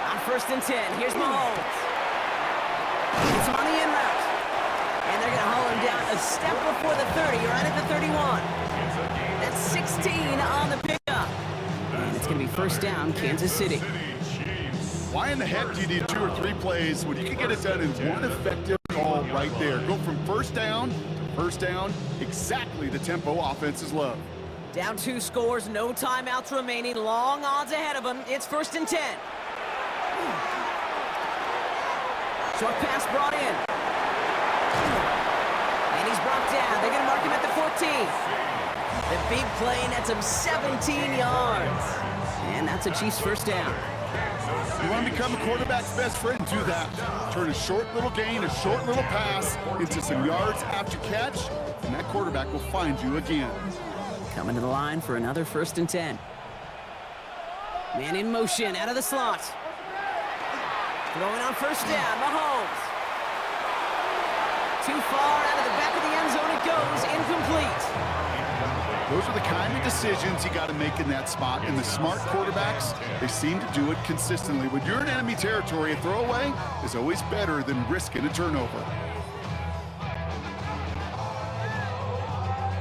A: On 1st and 10, here's Mahomes. It's on the in route. And they're going to haul him down a step before the 30, right at the 31. That's 16 on the pickup. And it's going to be 1st down, Kansas City.
B: Why in the heck do you need 2 or 3 plays when you can get it done in one effective call right there? Go from 1st down to 1st down, exactly the tempo offenses love.
A: Down 2 scores, no timeouts remaining, long odds ahead of them. It's 1st and 10. Short pass brought in. And he's brought down. They're going to mark him at the 14. The big play nets him 17 yards. And that's a Chiefs 1st down.
B: You want to become a quarterback's best friend? Do that. Turn a short little gain, a short little pass into some yards after catch, and that quarterback will find you again.
A: Coming to the line for another 1st and 10. Man in motion out of the slot. Throwing on 1st down, Mahomes. Too far out of the back of the end zone it goes, incomplete.
B: Those are the kind of decisions you got to make in that spot. And the smart quarterbacks, they seem to do it consistently. When you're in enemy territory, a throwaway is always better than risking a turnover.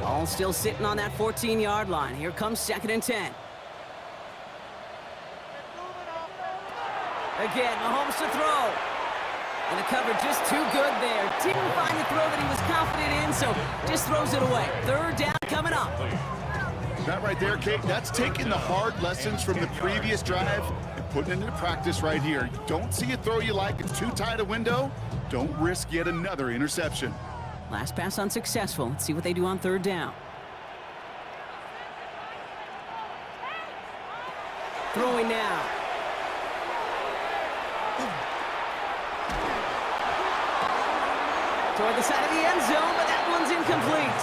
A: All still sitting on that 14-yard line. Here comes 2nd and 10. Again, Mahomes to throw. And the cover just too good there. Didn't find the throw that he was confident in, so just throws it away. 3rd down coming up.
B: That right there, Kate, that's taking the hard lessons from the previous drive and putting it into practice right here. You don't see a throw you like, it's too tight a window, don't risk yet another interception.
A: Last pass unsuccessful. Let's see what they do on 3rd down. Throwing now. Toward the side of the end zone, but that one's incomplete.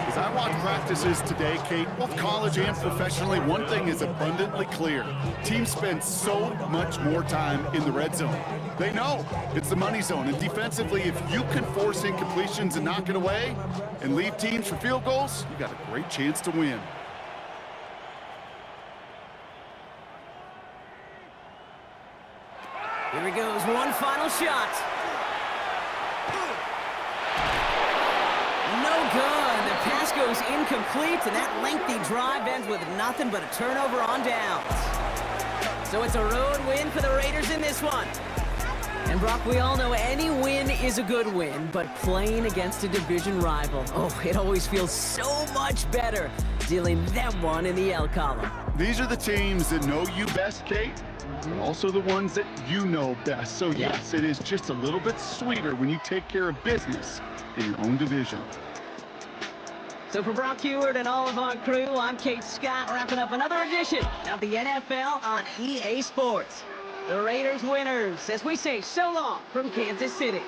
B: As I watch practices today, Kate, both college and professionally, one thing is abundantly clear. Teams spend so much more time in the red zone. They know it's the money zone, and defensively, if you can force incompletions and knock it away and leave teams for field goals, you got a great chance to win.
A: Here he goes, one final shot. No good. The pass goes incomplete, and that lengthy drive ends with nothing but a turnover on downs. So it's a road win for the Raiders in this one. And Brock, we all know any win is a good win, but playing against a division rival, oh, it always feels so much better dealing them one in the L column.
B: These are the teams that know you best, Kate, and also the ones that you know best. So yes, it is just a little bit sweeter when you take care of business in your own division.
A: So for Brock Heward and all of our crew, I'm Kate Scott, wrapping up another edition of the NFL on EA Sports. The Raiders winners, as we say so long from Kansas City.